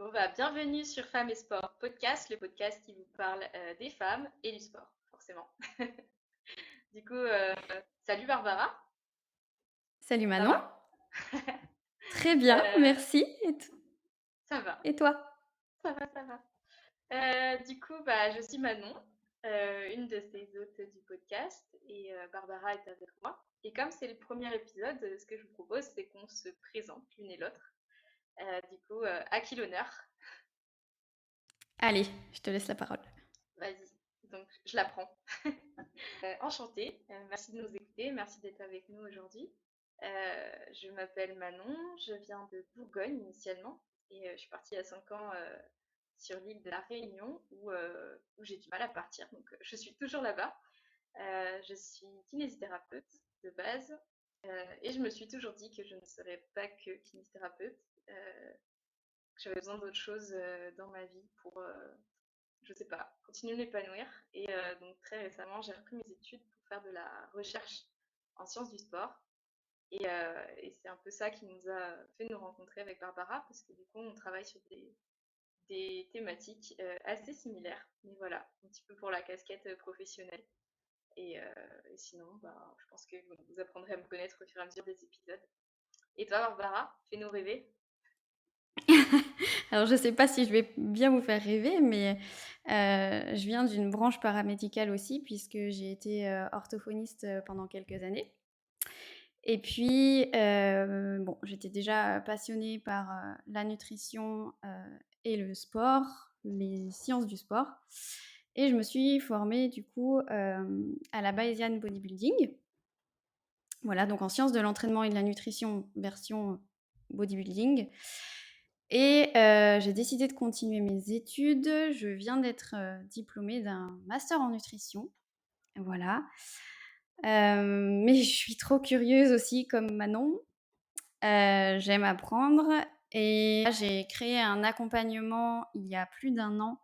Bon, bah, bienvenue sur Femmes et Sport Podcast, le podcast qui vous parle des femmes et du sport, forcément. Du coup, salut Barbara, Salut ça Manon, va? très bien, Euh, merci. Ça va, Et toi? ça va, ça va. Du coup, bah, je suis Manon, une de ces hôtes du podcast, et Barbara est avec moi. Et comme c'est le premier épisode, ce que je vous propose, c'est qu'on se présente l'une et l'autre. Du coup, à qui l'honneur? Allez, je te laisse la parole. Vas-y, donc je la prends. Enchantée, merci de nous écouter, merci d'être avec nous aujourd'hui. Je m'appelle Manon, je viens de Bourgogne initialement et je suis partie il y a 5 ans sur l'île de la Réunion où j'ai du mal à partir, donc je suis toujours là-bas. Je suis kinésithérapeute de base et je me suis toujours dit que je ne serais pas que kinésithérapeute, que j'avais besoin d'autre chose dans ma vie pour je sais pas, continuer de m'épanouir. Et donc très récemment, j'ai repris mes études pour faire de la recherche en sciences du sport. Et c'est un peu ça qui nous a fait nous rencontrer avec Barbara, parce que du coup, on travaille sur des thématiques assez similaires. Mais voilà, un petit peu pour la casquette professionnelle. Et sinon, bah, je pense que vous apprendrez à me connaître au fur et à mesure des épisodes. Et toi, Barbara, fais-nous rêver. Alors, je ne sais pas si je vais bien vous faire rêver, mais je viens d'une branche paramédicale aussi, puisque j'ai été orthophoniste pendant quelques années. Et puis, bon, j'étais déjà passionnée par la nutrition et le sport, les sciences du sport. Et je me suis formée du coup à la Bayesian Bodybuilding. Voilà, donc en sciences de l'entraînement et de la nutrition, version bodybuilding. Et j'ai décidé de continuer mes études. Je viens d'être diplômée d'un master en nutrition. Voilà. Mais je suis trop curieuse aussi, comme Manon. J'aime apprendre. Et là, j'ai créé un accompagnement il y a plus d'un an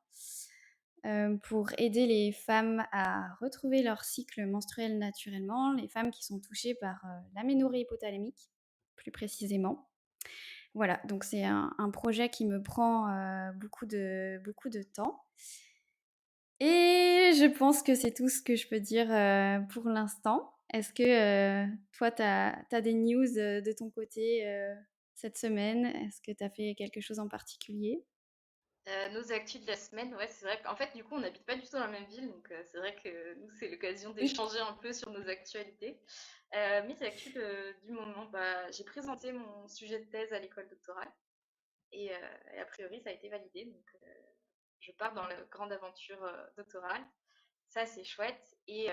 pour aider les femmes à retrouver leur cycle menstruel naturellement, les femmes qui sont touchées par l'aménorrhée hypothalamique, plus précisément. Voilà, donc c'est un projet qui me prend beaucoup de temps. Et je pense que c'est tout ce que je peux dire pour l'instant. Est-ce que toi, tu as des news de ton côté cette semaine? Est-ce que tu as fait quelque chose en particulier? Nos actus de la semaine, ouais, c'est vrai qu'en fait, du coup, on n'habite pas du tout dans la même ville, donc c'est vrai que nous, c'est l'occasion Oui. d'échanger un peu sur nos actualités. Mes actus du moment, bah, j'ai présenté mon sujet de thèse à l'école doctorale et a priori, ça a été validé, donc je pars dans la grande aventure doctorale. Ça, c'est chouette et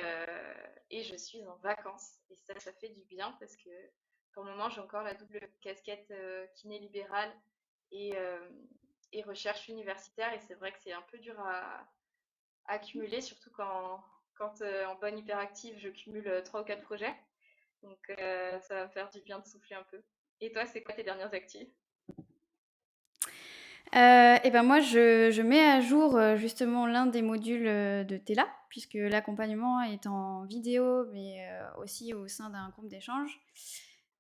je suis en vacances et ça fait du bien parce que pour le moment, j'ai encore la double casquette kiné libérale et, euh, et recherche universitaire et c'est vrai que c'est un peu dur à cumuler, surtout quand en bonne hyperactive, je cumule 3 ou 4 projets. Donc ça va me faire du bien de souffler un peu. Et toi, c'est quoi tes dernières actus? Et ben moi, je mets à jour justement l'un des modules de TELA, puisque l'accompagnement est en vidéo, mais aussi au sein d'un groupe d'échange.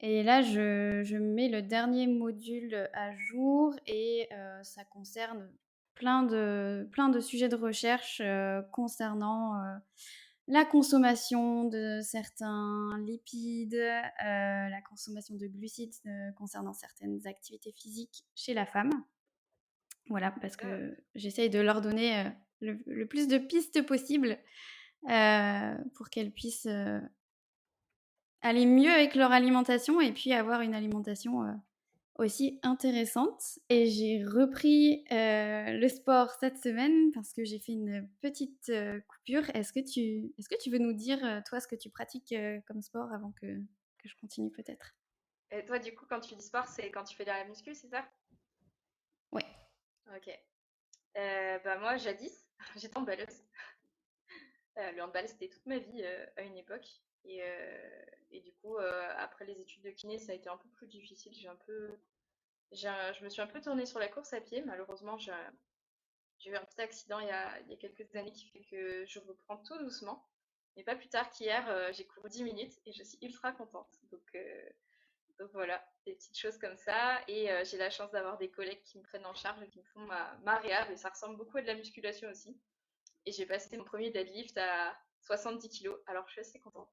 Et là, je mets le dernier module à jour et ça concerne plein de sujets de recherche concernant la consommation de certains lipides, la consommation de glucides concernant certaines activités physiques chez la femme. Voilà, parce Top. que j'essaye de leur donner le plus de pistes possible pour qu'elles puissent aller mieux avec leur alimentation et puis avoir une alimentation aussi intéressante. Et j'ai repris le sport cette semaine parce que j'ai fait une petite coupure. Est-ce que tu veux nous dire, toi, ce que tu pratiques comme sport avant que je continue peut-être? Et toi, du coup, quand tu dis sport, c'est quand tu fais de la muscu, c'est ça? Ouais. Ok. Bah moi, jadis, j'étais handballeuse. Le handball, c'était toute ma vie à une époque. Et du coup, après les études de kiné, ça a été un peu plus difficile. Je me suis un peu tournée sur la course à pied. Malheureusement, j'ai eu un petit accident il y a quelques années qui fait que je reprends tout doucement. Mais pas plus tard qu'hier, j'ai couru 10 minutes et je suis ultra contente. Donc, Donc voilà, des petites choses comme ça. Et j'ai la chance d'avoir des collègues qui me prennent en charge et qui me font ma réhab. Et ça ressemble beaucoup à de la musculation aussi. Et j'ai passé mon premier deadlift à 70 kilos. Alors je suis assez contente.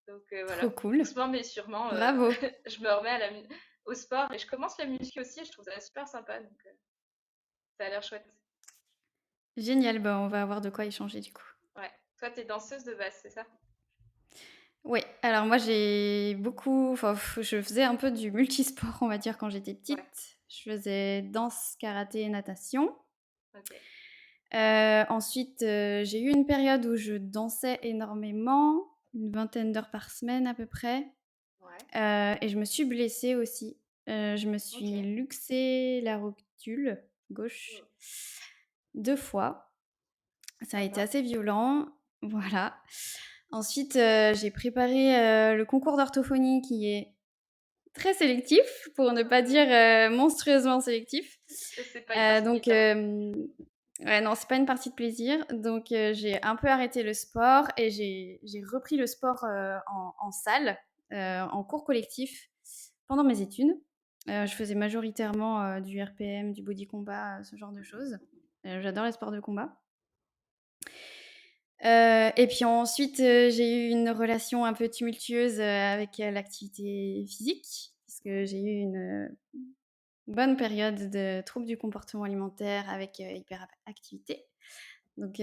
Donc Trop voilà, cool. doucement mais sûrement, Bravo. je me remets au sport. Et je commence la muscu aussi et je trouve ça super sympa. Donc ça a l'air chouette. Génial, bah, on va avoir de quoi échanger du coup. Ouais. Toi, t'es danseuse de base, c'est ça? Oui, alors moi j'ai beaucoup, enfin je faisais un peu du multisport, on va dire, quand j'étais Ouais. petite. Je faisais danse, karaté et natation. Ok. Ensuite, j'ai eu une période où je dansais énormément, une vingtaine d'heures par semaine à peu près, Ouais. et je me suis blessée aussi. Je me Ok. suis luxé la rotule gauche Oh, 2 fois. Ça a été d'accord. assez violent, voilà. Ensuite, j'ai préparé, le concours d'orthophonie qui est très sélectif, pour ne pas dire, Mhm. monstrueusement sélectif. C'est pas une partie de Donc plaisir, hein. ouais, non, c'est pas une partie de plaisir. Donc j'ai un peu arrêté le sport et j'ai repris le sport, en salle, en cours collectif pendant mes études. Je faisais majoritairement, du RPM, du body combat, ce genre de choses. J'adore les sports de combat. Et puis ensuite, j'ai eu une relation un peu tumultueuse, avec, l'activité physique, puisque j'ai eu une bonne période de troubles du comportement alimentaire avec, hyperactivité. Donc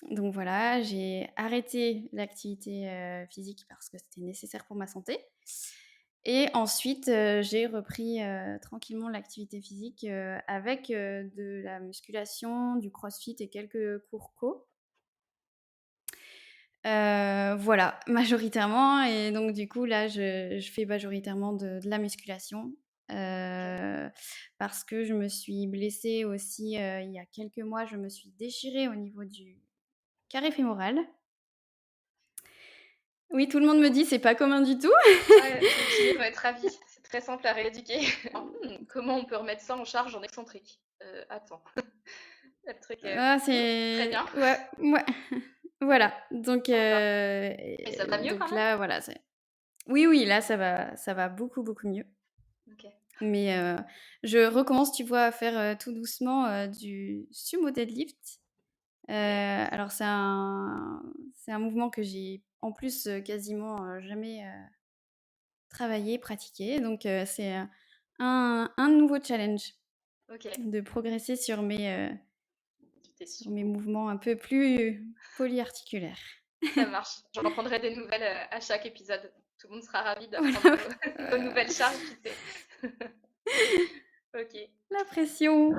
donc voilà, j'ai arrêté l'activité, physique parce que c'était nécessaire pour ma santé et ensuite, j'ai repris, tranquillement l'activité physique, avec, de la musculation, du crossfit et quelques cours co. Voilà, majoritairement et donc du coup là je fais majoritairement de la musculation, Ok. parce que je me suis blessée aussi, il y a quelques mois, je me suis déchirée au niveau du carré fémoral. Oui, tout le monde me dit: «C'est pas commun du tout». Ouais, les kinés vont être ravis. C'est très simple à rééduquer. Alors, comment on peut remettre ça en charge en excentrique? Attends. Le truc, Ah très c'est bien, ouais, ouais, voilà donc sympa. Et ça va mieux quand donc même? là voilà, c'est oui, oui, là ça va beaucoup, beaucoup mieux. OK. Mais je recommence, tu vois, à faire, tout doucement, du sumo deadlift. OK. Alors c'est un mouvement que j'ai en plus, quasiment, jamais, travaillé, pratiqué. Donc c'est, un nouveau challenge OK. de progresser C'était sur mes sumo. mouvements un peu plus polyarticulaires. Ça marche. J'en prendrai des nouvelles, à chaque épisode. Tout le monde sera ravi d'apprendre Voilà, vos vos nouvelles charges, tu sais. OK. la pression.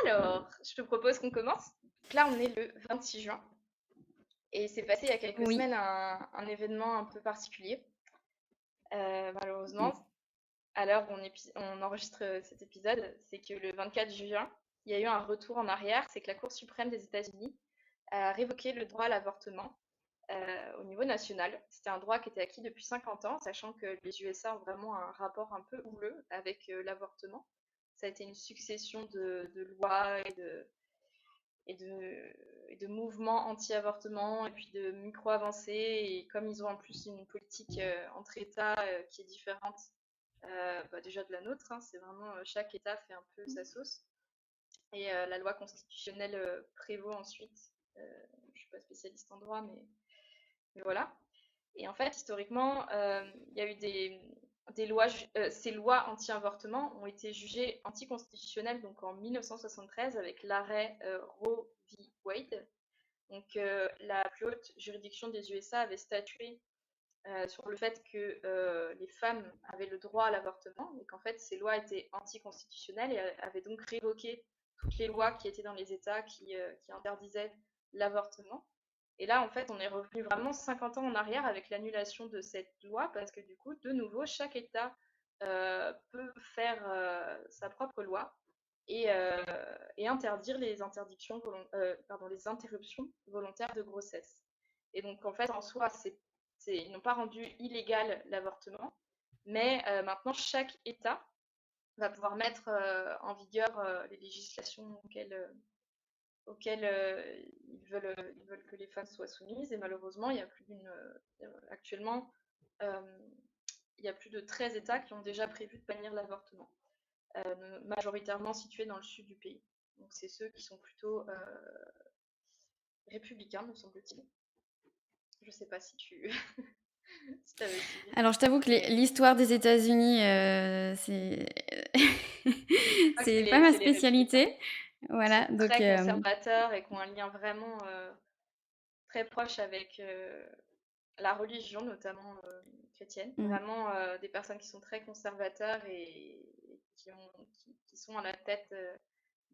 Alors, je te propose qu'on commence. Donc là, on est le 26 juin et il s'est passé il y a quelques Oui. semaines un événement un peu particulier. Mmh. Malheureusement, à l'heure où on enregistre cet épisode, c'est que le 24 juin, il y a eu un retour en arrière, c'est que la Cour suprême des États-Unis a révoqué le droit à l'avortement au niveau national. C'était un droit qui était acquis depuis 50 ans, sachant que les USA ont vraiment un rapport un peu houleux avec l'avortement. Ça a été une succession de lois et de mouvements anti-avortement et puis de micro-avancées. Et comme ils ont en plus une politique entre États qui est différente bah, déjà de la nôtre, hein, c'est vraiment chaque État fait un peu sa sauce. Et la loi constitutionnelle prévaut ensuite. Je ne suis pas spécialiste en droit, mais voilà. Et en fait, historiquement, il y a eu des lois, ces lois anti-avortement ont été jugées anticonstitutionnelles donc en 1973 avec l'arrêt Roe v. Wade. Donc la plus haute juridiction des USA avait statué sur le fait que les femmes avaient le droit à l'avortement et qu'en fait ces lois étaient anticonstitutionnelles et avaient donc révoqué toutes les lois qui étaient dans les États qui interdisaient l'avortement. Et là, en fait, on est revenu vraiment 50 ans en arrière avec l'annulation de cette loi parce que du coup, de nouveau, chaque État peut faire sa propre loi et interdire les interruptions volontaires de grossesse. Et donc, en fait, en soi, ils n'ont pas rendu illégal l'avortement, mais maintenant, chaque État va pouvoir mettre en vigueur les législations auxquelles ils veulent que les femmes soient soumises. Et malheureusement, il y a plus d'une. Actuellement, euh, il y a plus de 13 États qui ont déjà prévu de bannir l'avortement, majoritairement situés dans le sud du pays. Donc c'est ceux qui sont plutôt républicains, me semble-t-il. Je sais pas si tu si avais suivi. Alors, je t'avoue que l'histoire des États-Unis, c'est Je crois que c'est pas ma c'est les républicains spécialité. qui Voilà, sont donc très conservateurs et qui ont un lien vraiment très proche avec la religion, notamment chrétienne. mmh, Vraiment des personnes qui sont très conservateurs et qui sont à la tête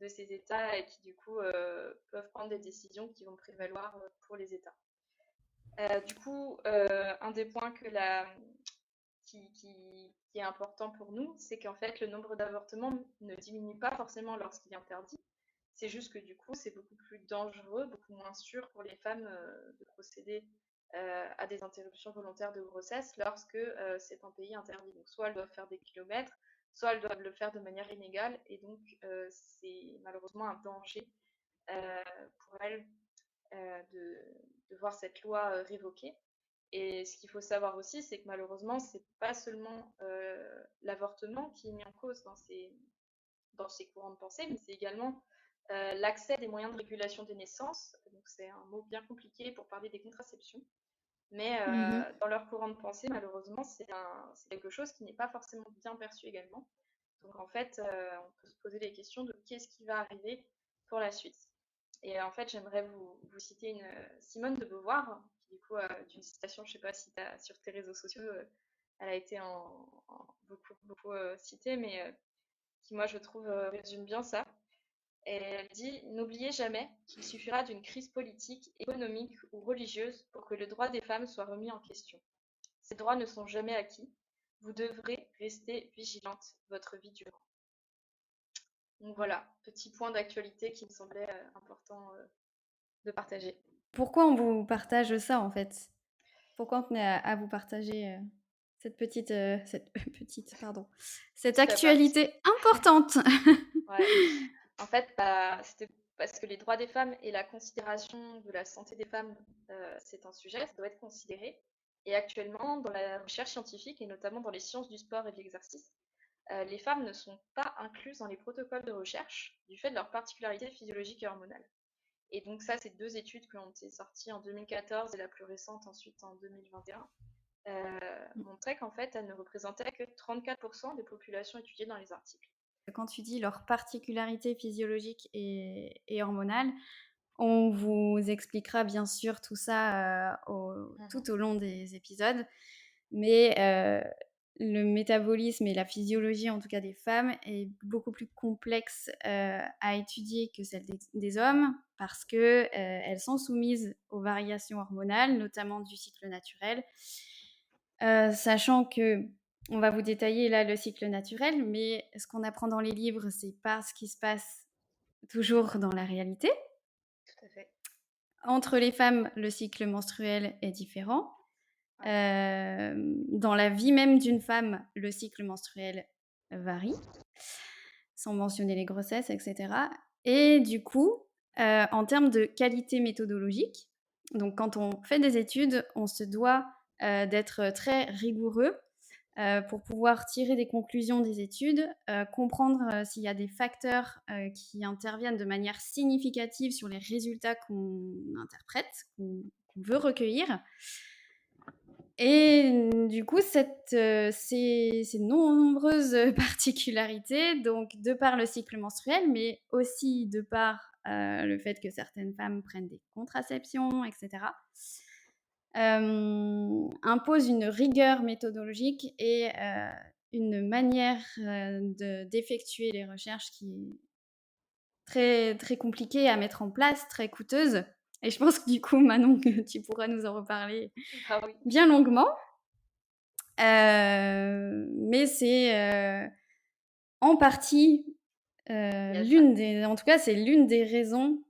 de ces États et qui du coup peuvent prendre des décisions qui vont prévaloir pour les États. Du coup, un des points qui est important pour nous, c'est qu'en fait le nombre d'avortements ne diminue pas forcément lorsqu'il est interdit. C'est juste que du coup, c'est beaucoup plus dangereux, beaucoup moins sûr pour les femmes de procéder à des interruptions volontaires de grossesse lorsque c'est un pays interdit. Donc, soit elles doivent faire des kilomètres, soit elles doivent le faire de manière inégale, et donc c'est malheureusement un danger euh, pour elles de voir cette loi révoquée. Et ce qu'il faut savoir aussi, c'est que malheureusement, c'est pas seulement l'avortement qui est mis en cause dans ces courants de pensée, mais c'est également l'accès des moyens de régulation des naissances. Donc c'est un mot bien compliqué pour parler des contraceptions. Mais mmh. dans leur courant de pensée, malheureusement, c'est quelque chose qui n'est pas forcément bien perçu également. Donc en fait, on peut se poser les questions de qu'est-ce qui va arriver pour la suite. Et en fait, j'aimerais vous citer une Simone de Beauvoir, qui du coup, d'une citation, je ne sais pas si tu as sur tes réseaux sociaux, elle a été beaucoup, beaucoup citée, mais qui, moi, je trouve, résume bien ça. Et elle dit: n'oubliez jamais qu'il suffira d'une crise politique, économique ou religieuse pour que le droit des femmes soit remis en question. Ces droits ne sont jamais acquis. Vous devrez rester vigilante votre vie durant. Donc voilà, petit point d'actualité qui me semblait important de partager. Pourquoi on vous partage ça, en fait? Pourquoi on tenait à vous partager, cette petite, pardon, cette Petit aparté. actualité importante? Ouais. En fait, bah, c'était parce que les droits des femmes et la considération de la santé des femmes, c'est un sujet, ça doit être considéré. Et actuellement, dans la recherche scientifique et notamment dans les sciences du sport et de l'exercice, les femmes ne sont pas incluses dans les protocoles de recherche du fait de leurs particularités physiologiques et hormonales. Et donc ça, c'est deux études qui ont été sorties en 2014 et la plus récente ensuite en 2021, montraient qu'en fait, elles ne représentaient que 34% des populations étudiées dans les articles. Quand tu dis leurs particularités physiologiques et hormonales, on vous expliquera bien sûr tout ça Mhm. tout au long des épisodes, mais le métabolisme et la physiologie, en tout cas des femmes, est beaucoup plus complexe à étudier que celle des hommes parce que elles sont soumises aux variations hormonales, notamment du cycle naturel, sachant que on va vous détailler là le cycle naturel, mais ce qu'on apprend dans les livres, c'est pas ce qui se passe toujours dans la réalité. Tout à fait. Entre les femmes, le cycle menstruel est différent. Ouais. Dans la vie même d'une femme, le cycle menstruel varie, sans mentionner les grossesses, etc. Et du coup, en termes de qualité méthodologique, donc quand on fait des études, on se doit d'être très rigoureux pour pouvoir tirer des conclusions des études, comprendre s'il y a des facteurs qui interviennent de manière significative sur les résultats qu'on interprète, qu'on veut recueillir. Et du coup, ces nombreuses particularités, donc de par le cycle menstruel, mais aussi de par le fait que certaines femmes prennent des contraceptions, etc., impose une rigueur méthodologique et une manière d'effectuer les recherches qui est très, très compliquée à mettre en place, très coûteuse. Et je pense que du coup, Manon, tu pourras nous en reparler Ah oui, bien longuement. Mais c'est en partie lié ça. en tout cas, c'est l'une des raisons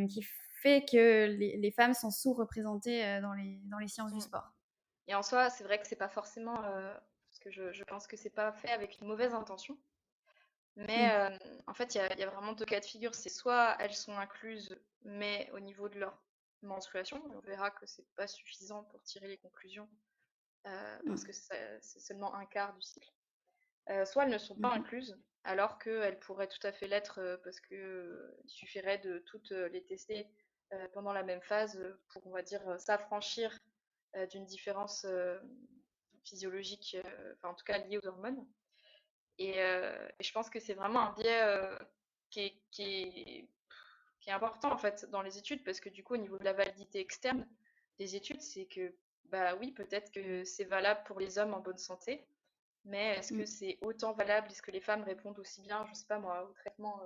qui fait que les femmes sont sous-représentées dans les sciences du Mm. sport. Et en soi, c'est vrai que c'est pas forcément, parce que je pense que c'est pas fait avec une mauvaise intention, mais Mm. en fait, il y a vraiment deux cas de figure. C'est soit elles sont incluses, mais au niveau de leur menstruation, on verra que c'est pas suffisant pour tirer les conclusions parce Mmh. que c'est seulement un quart du cycle. Soit elles ne sont pas Mmh. incluses, alors qu'elles pourraient tout à fait l'être parce que, il suffirait de toutes les tester pendant la même phase pour, on va dire, s'affranchir d'une différence physiologique, enfin en tout cas liée aux hormones. Et je pense que c'est vraiment un biais qui est, qui est- qui est important en fait dans les études parce que du coup au niveau de la validité externe des études, c'est que bah oui, peut-être que c'est valable pour les hommes en bonne santé, mais est-ce que Mmh. c'est autant valable? Est-ce que les femmes répondent aussi bien, je sais pas moi, au traitement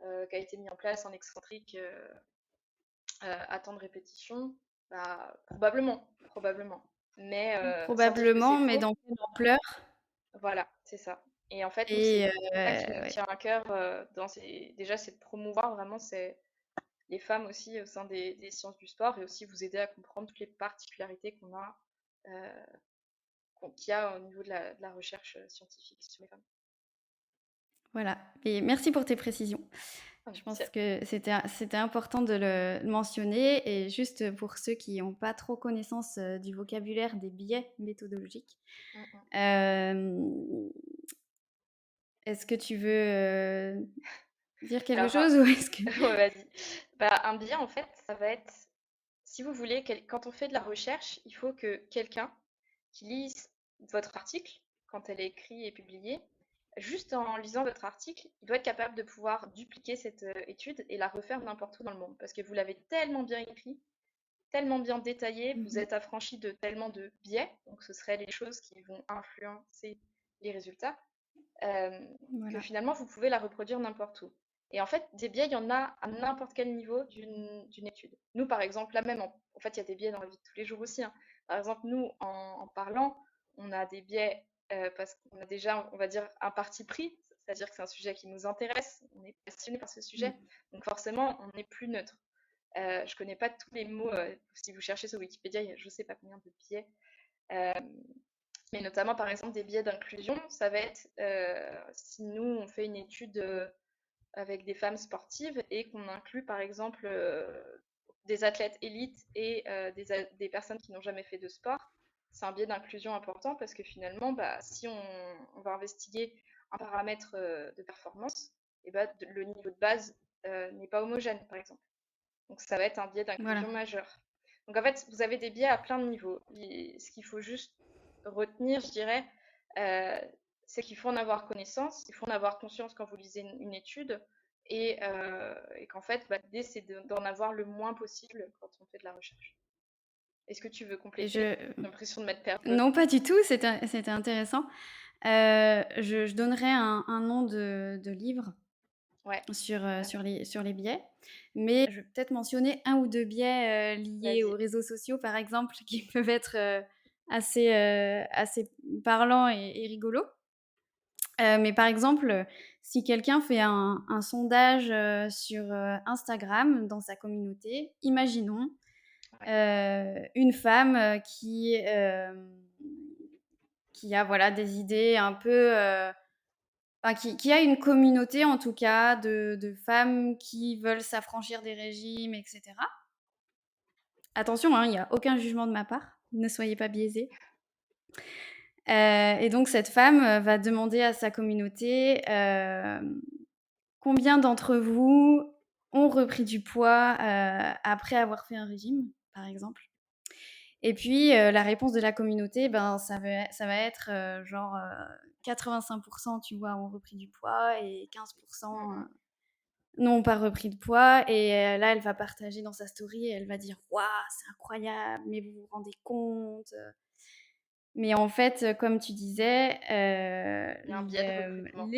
qui a été mis en place en excentrique à temps de répétition? Bah, probablement, probablement. Mais sans dire que c'est Probablement, mais faux, dans quelle ampleur? voilà, c'est ça. Et en fait, nous, Et c'est ça qui nous ouais. tient à cœur déjà, c'est de promouvoir vraiment les femmes aussi au sein des sciences du sport et aussi vous aider à comprendre toutes les particularités qu'on a, euh, qu'il y a au niveau de la recherche scientifique sur les femmes. Voilà, et merci pour tes précisions. Ah, Je merci pense à toi. que c'était important de le mentionner, et juste pour ceux qui n'ont pas trop connaissance, du vocabulaire des biais méthodologiques, Mm, mm. hem, est-ce que tu veux, dire quelque Alors, chose ou est-ce que ouais, vas-y. Bah, un biais, en fait, ça va être, si vous voulez, quand on fait de la recherche, il faut que quelqu'un qui lise votre article, quand elle est écrite et publiée, juste en lisant votre article, il doit être capable de pouvoir dupliquer cette étude et la refaire n'importe où dans le monde. Parce que vous l'avez tellement bien écrit, tellement bien détaillé, vous Mmh. êtes affranchi de tellement de biais, donc ce seraient les choses qui vont influencer les résultats, euh, que Voilà. finalement vous pouvez la reproduire n'importe où. Et en fait, des biais, il y en a à n'importe quel niveau d'une étude. Nous, par exemple, là même, en fait, il y a des biais dans la vie de tous les jours aussi, hein. Par exemple, nous, en parlant, on a des biais parce qu'on a déjà, on va dire, un parti pris, c'est-à-dire que c'est un sujet qui nous intéresse, on est passionné par ce Mmh. sujet, donc forcément, on n'est plus neutre. Je connais pas tous les mots, si vous cherchez sur Wikipédia, il y a je ne sais pas combien de biais. Euh, mais notamment, par exemple, des biais d'inclusion, ça va être si nous, on fait une étude avec des femmes sportives et qu'on inclut, par exemple, des athlètes élites et des personnes qui n'ont jamais fait de sport, c'est un biais d'inclusion important parce que finalement, bah, si on va investiguer un paramètre de performance, et bah, le niveau de base n'est pas homogène, par exemple. Donc ça va être un biais Voilà. d'inclusion majeur. Donc en fait, vous avez des biais à plein de niveaux. Ce qu'il faut juste retenir, je dirais, euh, c'est qu'il faut en avoir connaissance, il faut en avoir conscience quand vous lisez une étude, et qu'en fait, bah, l'idée, c'est d'en avoir le moins possible quand on fait de la recherche. Est-ce que tu veux Et compléter? J'ai l'impression de m'être perdue. non, pas du tout, c'était intéressant. Je donnerais un nom de livre Ouais, sur les biais, mais je vais peut-être mentionner un ou 2 biais, liés aux vas-y. réseaux sociaux, par exemple, qui peuvent être, assez parlants et rigolos. Mais par exemple, si quelqu'un fait un sondage, sur, Instagram dans sa communauté, imaginons, Ouais. une femme, qui a, voilà, des idées un peu, enfin, qui a une communauté, en tout cas, de femmes qui veulent s'affranchir des régimes, et cetera. Attention, hein, il y a aucun jugement de ma part, ne soyez pas biaisés. Et donc cette femme, va demander à sa communauté, combien d'entre vous ont repris du poids, après avoir fait un régime, par exemple? Et puis, la réponse de la communauté, ben, ça va être, genre, 85, tu vois, ont repris du poids, et 15, Mm, mm. n'ont pas repris de poids. Et là, elle va partager dans sa story et elle va dire: «Waouh, c'est incroyable, mais vous vous rendez compte?» Mais en fait, comme tu disais, Il y a un biais de recrutement.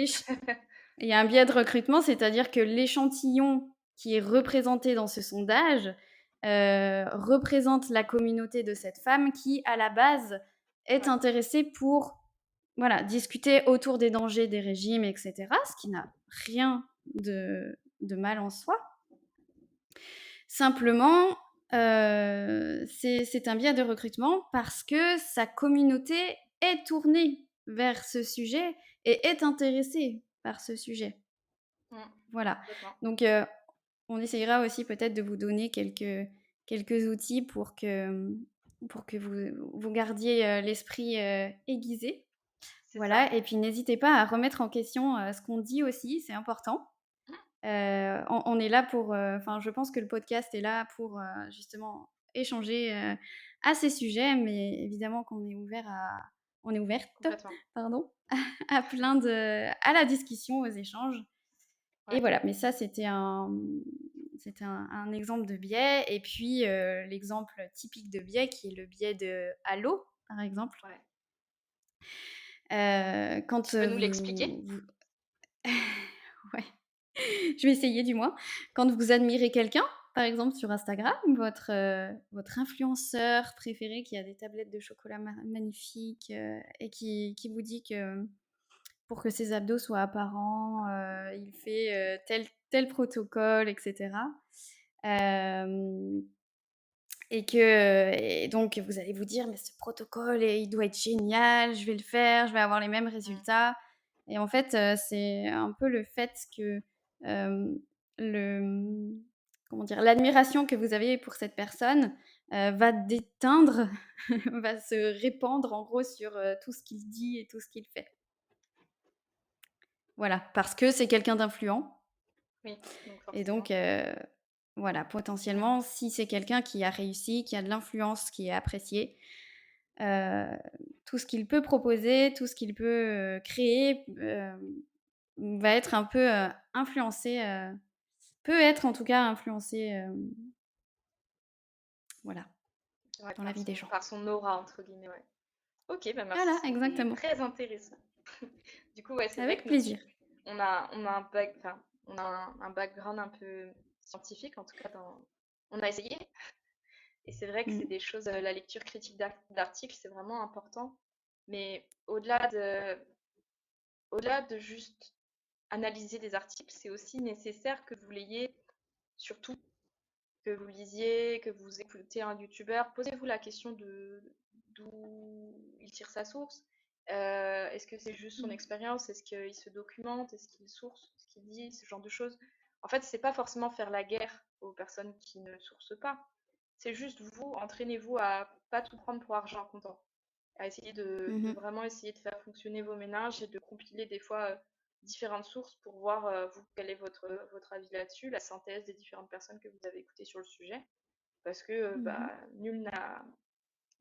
il y a un biais de recrutement, c'est-à-dire que l'échantillon qui est représenté dans ce sondage, représente la communauté de cette femme qui, à la base, est Ouais. intéressée pour, voilà, discuter autour des dangers des régimes, et cetera, ce qui n'a rien de mal en soi. Simplement, c'est un biais de recrutement parce que sa communauté est tournée vers ce sujet et est intéressée par ce sujet. Mm, Voilà. complètement. Donc, on essayera aussi peut-être de vous donner quelques outils pour que pour que vous gardiez l'esprit aiguisé. C'est ça. Voilà, et puis n'hésitez pas à remettre en question ce qu'on dit aussi, c'est important. On est là pour, enfin, je pense que le podcast est là pour justement échanger à ces sujets, mais évidemment qu'on est on est ouverte, Complètement. pardon, à la discussion, aux échanges. Et Ouais. voilà, mais ça, c'était un exemple de biais. Et puis, l'exemple typique de biais qui est le biais de halo, par exemple. Ouais. Quand Tu peux nous l'expliquer? ouais, je vais essayer du moins. Quand vous admirez quelqu'un, par exemple sur Instagram, votre influenceur préféré qui a des tablettes de chocolat magnifiques et qui vous dit que pour que ses abdos soient apparents, il fait tel protocole, etc. Euh, et donc vous allez vous dire: «Mais ce protocole, il doit être génial, je vais le faire, je vais avoir les mêmes Mmh. résultats». Et en fait, c'est un peu le fait que, hem, le, comment dire? L'admiration que vous avez pour cette personne, va déteindre, va se répandre en gros sur, tout ce qu'il dit et tout ce qu'il fait. Voilà, parce que c'est quelqu'un d'influent. Oui, donc Et donc, forcément. voilà, potentiellement, si c'est quelqu'un qui a réussi, qui a de l'influence, qui est apprécié, heu, tout ce qu'il peut proposer, tout ce qu'il peut, créer, va être un peu, influencé, peut être en tout cas influencé, voilà, Ouais, dans la vie des gens. par son «aura» entre guillemets, ouais. OK, bah merci, Voilà, c'était exactement. très intéressant. Du coup, ouais, c'est vrai Avec que plaisir. on a un background un peu scientifique, en tout cas on a essayé. Et c'est vrai que c'est Mmh. des choses, la lecture critique d'articles, c'est vraiment important. Mais au-delà de juste analyser des articles, c'est aussi nécessaire que vous l'ayez surtout, que vous lisiez, que vous écoutez un youtubeur. Posez-vous la question de d'où il tire sa source. Est-ce que c'est juste son Mmh. expérience? Est-ce qu'il se documente? Est-ce qu'il source ce qu'il dit? Ce genre de choses. En fait, c'est pas forcément faire la guerre aux personnes qui ne sourcent pas. C'est juste vous, entraînez-vous à pas tout prendre pour argent comptant, à essayer de Mmh. vraiment essayer de faire fonctionner vos ménages et de compiler des fois différentes sources pour voir vous quel est votre avis là-dessus, la synthèse des différentes personnes que vous avez écoutées sur le sujet, parce que Mmh. nul n'a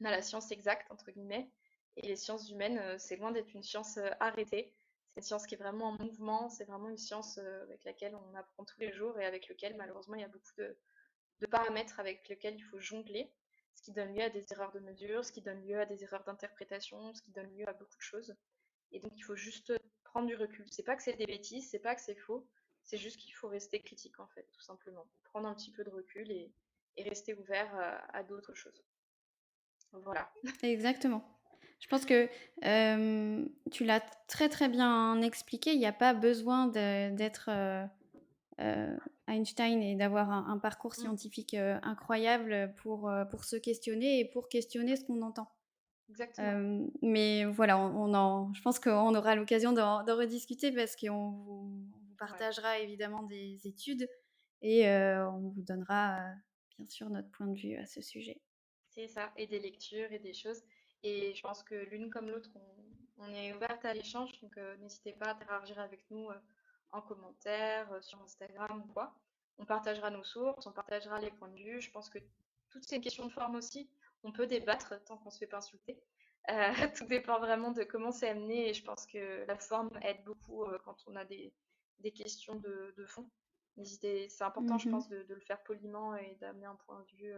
la science exacte entre guillemets, et les sciences humaines c'est loin d'être une science arrêtée. C'est une science qui est vraiment en mouvement, c'est vraiment une science avec laquelle on apprend tous les jours et avec laquelle malheureusement il y a beaucoup de paramètres avec lesquels il faut jongler, ce qui donne lieu à des erreurs de mesure, ce qui donne lieu à des erreurs d'interprétation, ce qui donne lieu à beaucoup de choses. Et donc il faut juste prendre du recul. C'est pas que c'est des bêtises, c'est pas que c'est faux, c'est juste qu'il faut rester critique en fait, tout simplement. Prendre un petit peu de recul et rester ouvert à d'autres choses. Voilà. Exactement. Je pense que, tu l'as très, très bien expliqué. Il y a pas besoin d'être, Einstein et d'avoir un parcours Mm, scientifique incroyable pour se questionner et pour questionner ce qu'on entend. exactement. Mais voilà, je pense qu'on aura l'occasion d'en rediscuter parce on vous Ouais. partagera évidemment des études et on vous donnera bien sûr notre point de vue à ce sujet. C'est ça, et des lectures et des choses. Et je pense que l'une comme l'autre, on est ouverte à l'échange, donc n'hésitez pas à interagir avec nous en commentaire, sur Instagram ou quoi. On partagera nos sources, on partagera les points de vue. Je pense que toutes ces questions de forme aussi, on peut débattre tant qu'on ne se fait pas insulter. Tout dépend vraiment de comment c'est amené, et je pense que la forme aide beaucoup quand on a des questions de fond. C'est important, je Mmh. pense, de le faire poliment et d'amener un point de vue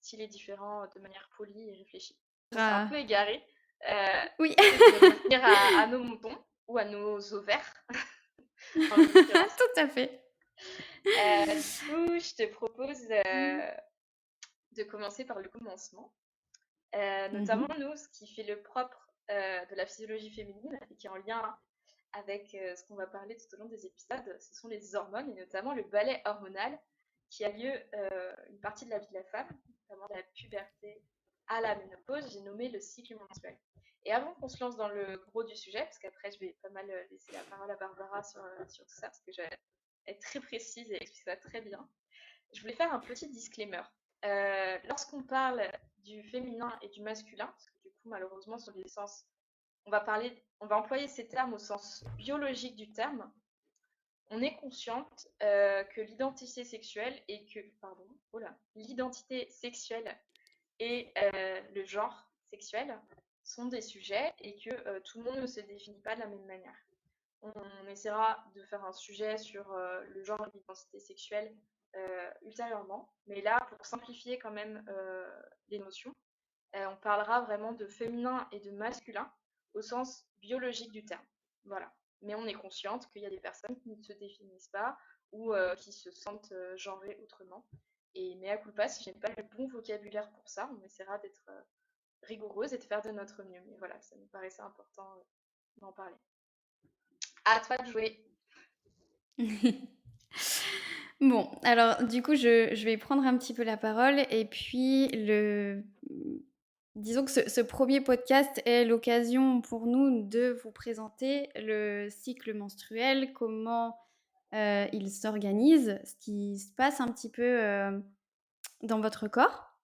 s'il est différent de manière polie et réfléchie. On s'est un peu Ah, égaré. oui. J'essaie de revenir à nos moutons ou à nos ovaires en l'occurrence. Tout à fait. Du coup, je te propose Mmh. de commencer par le commencement. Notamment Mmh. nous, ce qui fait le propre de la physiologie féminine et qui est en lien avec ce qu'on va parler tout au long des épisodes, ce sont les hormones et notamment le balai hormonal qui a lieu une partie de la vie de la femme, notamment de la puberté à la ménopause. J'ai nommé le cycle menstruel. Et avant qu'on se lance dans le gros du sujet, parce qu'après je vais pas mal laisser la parole à Barbara sur tout ça, parce que je vais être très précise et expliquer ça très bien, je voulais faire un petit disclaimer. Lorsqu'on parle du féminin et du masculin, parce que du coup, malheureusement, sur les sens, on va employer ces termes au sens biologique du terme. On est consciente que l'identité sexuelle l'identité sexuelle et le genre sexuel sont des sujets et que tout le monde ne se définit pas de la même manière. On essaiera de faire un sujet sur le genre et l'identité sexuelle ultérieurement, mais là, pour simplifier quand même les notions, on parlera vraiment de féminin et de masculin au sens biologique du terme. Voilà. Mais on est consciente qu'il y a des personnes qui ne se définissent pas ou qui se sentent genrées autrement. Et mea culpa, si je n'ai pas le bon vocabulaire pour ça, on essaiera d'être rigoureuse et de faire de notre mieux. Mais voilà, ça me paraissait important d'en parler. À toi de jouer. Bon, alors du coup, je vais prendre un petit peu la parole et puis disons que ce premier podcast est l'occasion pour nous de vous présenter le cycle menstruel, comment il s'organise, ce qui se passe un petit peu dans votre corps,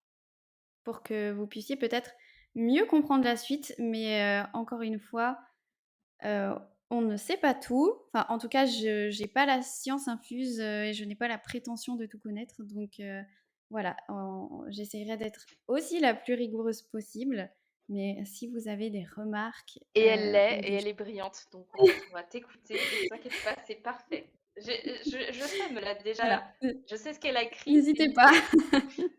pour que vous puissiez peut-être mieux comprendre la suite. Mais encore une fois, on ne sait pas tout. Enfin, en tout cas, je n'ai pas la science infuse et je n'ai pas la prétention de tout connaître. Donc voilà, j'essaierai d'être aussi la plus rigoureuse possible. Mais si vous avez des remarques Et elle l'est, ou et des... elle est brillante. Donc en fait, on va t'écouter. Et ne t'inquiète pas, c'est parfait. Je sais, me l'a déjà. Voilà, Je sais ce qu'elle a écrit, c'est n'hésitez pas. nickel.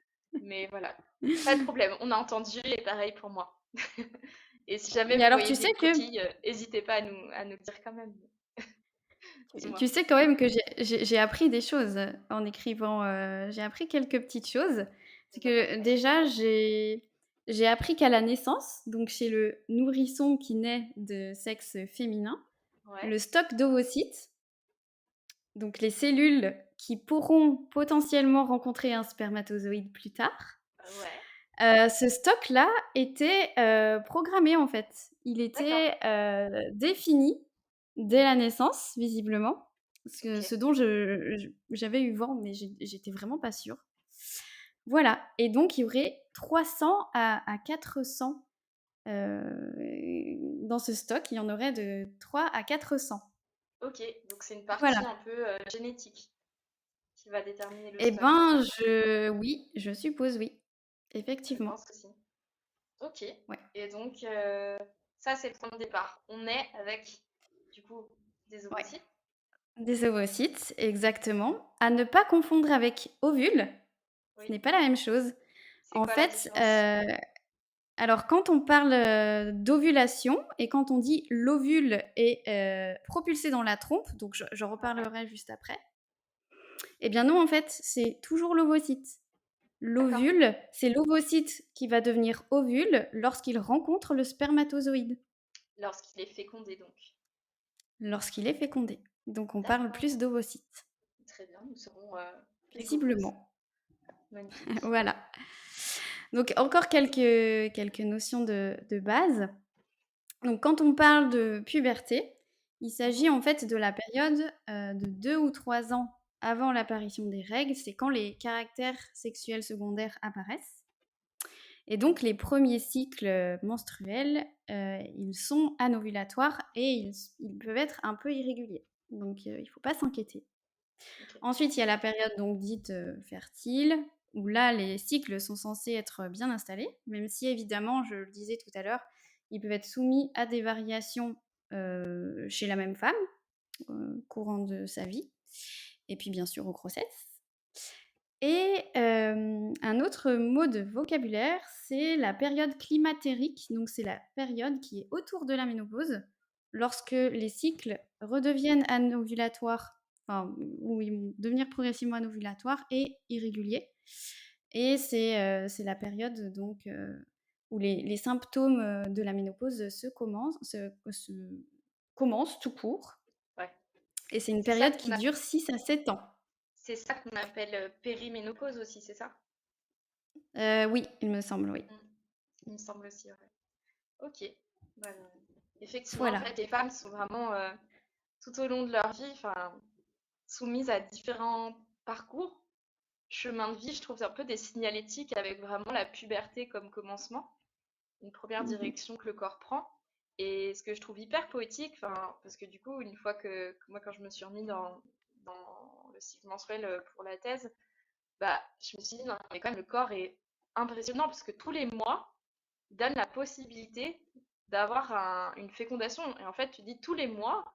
Mais voilà, pas de problème. On a entendu et pareil pour moi. Et si jamais Mais vous alors, voyez tu des sais que coquilles, n'hésitez pas à nous dire quand même. Dis-moi. tu sais quand même que j'ai appris des choses en écrivant, j'ai appris quelques petites choses. C'est Bon, bah, que parfait. déjà j'ai appris qu'à la naissance, donc chez le nourrisson qui naît de sexe féminin, Ouais. le stock d'ovocytes, donc les cellules qui pourront potentiellement rencontrer un spermatozoïde plus tard, Ouais. ce stock-là était, programmé en fait. Il D'accord. était, défini dès la naissance visiblement, Ok. ce dont j'avais eu vent, mais j'étais vraiment pas sûre. Voilà, et donc il y aurait 300 à 400, dans ce stock, il y en aurait de 3 à 400. Ok. Donc c'est une partie Voilà. un peu génétique qui va déterminer le Et stock. ben, oui, je suppose oui, Je effectivement. pense aussi. Ok. Ouais. Et donc ça c'est le point de départ. On est avec du coup des Ouais. ovocytes. Des ovocytes, exactement. À ne pas confondre avec ovule, ce Oui. n'est pas la même chose. C'est En quoi la fait, différence? alors quand on parle, d'ovulation et quand on dit l'ovule est, propulsé dans la trompe, donc j'en Ouais. reparlerai juste après. Eh bien non, en fait, c'est toujours l'ovocyte. D'accord. L'ovule, c'est l'ovocyte qui va devenir ovule lorsqu'il rencontre le spermatozoïde, Lorsqu'il est fécondé donc. lorsqu'il est fécondé. Donc on parle D'accord. plus d'ovocytes, Très bien. Nous serons rigoureuses. visiblement. Magnifique. Voilà. Donc encore quelques notions de base. Donc quand on parle de puberté, il Mhm. s'agit en fait de la période de 2 ou 3 ans avant l'apparition des règles, c'est quand les caractères sexuels secondaires apparaissent. Et donc les premiers cycles menstruels, ils sont anovulatoires et ils peuvent être un peu irréguliers. Donc il ne faut pas s'inquiéter. Ok. Ensuite, il y a la période donc dite fertile, où là, les cycles sont censés être bien installés, même si évidemment, je le disais tout à l'heure, ils peuvent être soumis à des variations chez la même femme, courant de sa vie, et puis bien sûr aux grossesses. Et un autre mot de vocabulaire, c'est la période climatérique, donc c'est la période qui est autour de la ménopause, lorsque les cycles redeviennent anovulatoires, enfin, où ils vont devenir progressivement anovulatoires et irréguliers. Et c'est la période donc où les symptômes de la ménopause commencent tout court. Ouais. Et c'est une C'est ça période qu'on qui a... dure 6 à 7 ans. c'est ça qu'on appelle périménopause aussi, c'est ça? Oui, il me semble, oui. Mm. Il me semble aussi, ouais. Ok. Bah, effectivement, en Voilà. fait, les femmes sont vraiment tout au long de leur vie, enfin, soumises à différents parcours chemin de vie, je trouve, un peu des signalétiques avec vraiment la puberté comme commencement, une première Mhm. direction que le corps prend. Et ce que je trouve hyper poétique, enfin, parce que du coup, une fois que moi, quand je me suis remis dans le cycle menstruel pour la thèse, bah, je me suis dit, non, mais quand même, le corps est impressionnant parce que tous les mois, il donne la possibilité d'avoir une fécondation. Et en fait, tu dis tous les mois,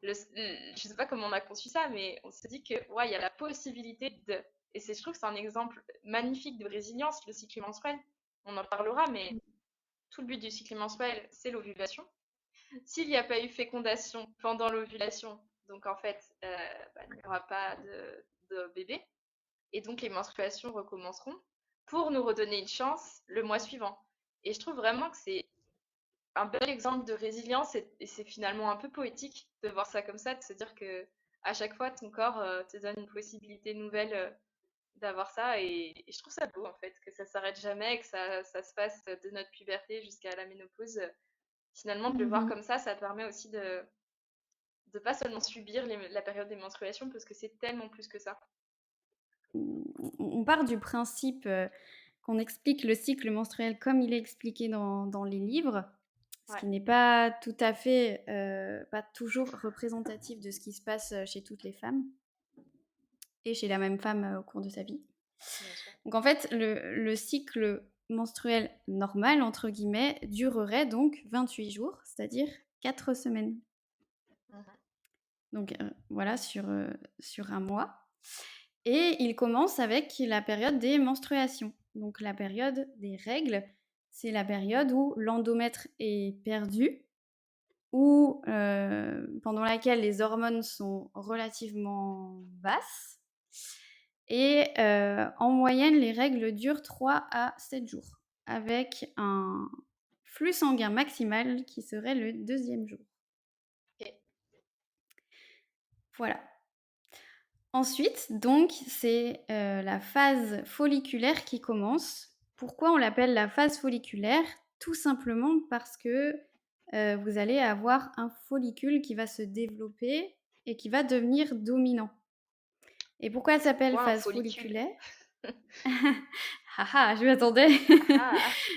je sais pas comment on a conçu ça, mais on se dit que ouais, il y a la possibilité de. Et je trouve que c'est un exemple magnifique de résilience, le cycle menstruel. On en parlera, mais tout le but du cycle menstruel, c'est l'ovulation. S'il n'y a pas eu fécondation pendant l'ovulation, donc en fait, bah, il n'y aura pas de bébé. Et donc les menstruations recommenceront pour nous redonner une chance le mois suivant. Et je trouve vraiment que c'est un bel exemple de résilience et c'est finalement un peu poétique de voir ça comme ça, de se dire que à chaque fois ton corps te donne une possibilité nouvelle d'avoir ça et je trouve ça beau en fait, que ça s'arrête jamais, que ça se passe de notre puberté jusqu'à la ménopause. Finalement, de le voir Mhm. comme ça permet aussi de pas seulement subir la période des menstruations parce que c'est tellement plus que ça. On part du principe qu'on explique le cycle menstruel comme il est expliqué dans les livres, ce Ouais, qui n'est pas tout à fait, pas toujours représentatif de ce qui se passe chez toutes les femmes et chez la même femme au cours de sa vie. bien sûr. Donc en fait, le cycle menstruel normal, entre guillemets, durerait donc 28 jours, c'est-à-dire 4 semaines. Mhm. Donc voilà, sur un mois. Et il commence avec la période des menstruations. Donc la période des règles, c'est la période où l'endomètre est perdu, où, pendant laquelle les hormones sont relativement basses. Et en moyenne, les règles durent 3 à 7 jours, avec un flux sanguin maximal qui serait le deuxième jour. Ok. Voilà. Ensuite, donc, c'est la phase folliculaire qui commence. Pourquoi on l'appelle la phase folliculaire? Tout simplement parce que vous allez avoir un follicule qui va se développer et qui va devenir dominant. Et pourquoi elle C'est s'appelle quoi un phase follicule? folliculaire? Haha, je m'attendais. Ah,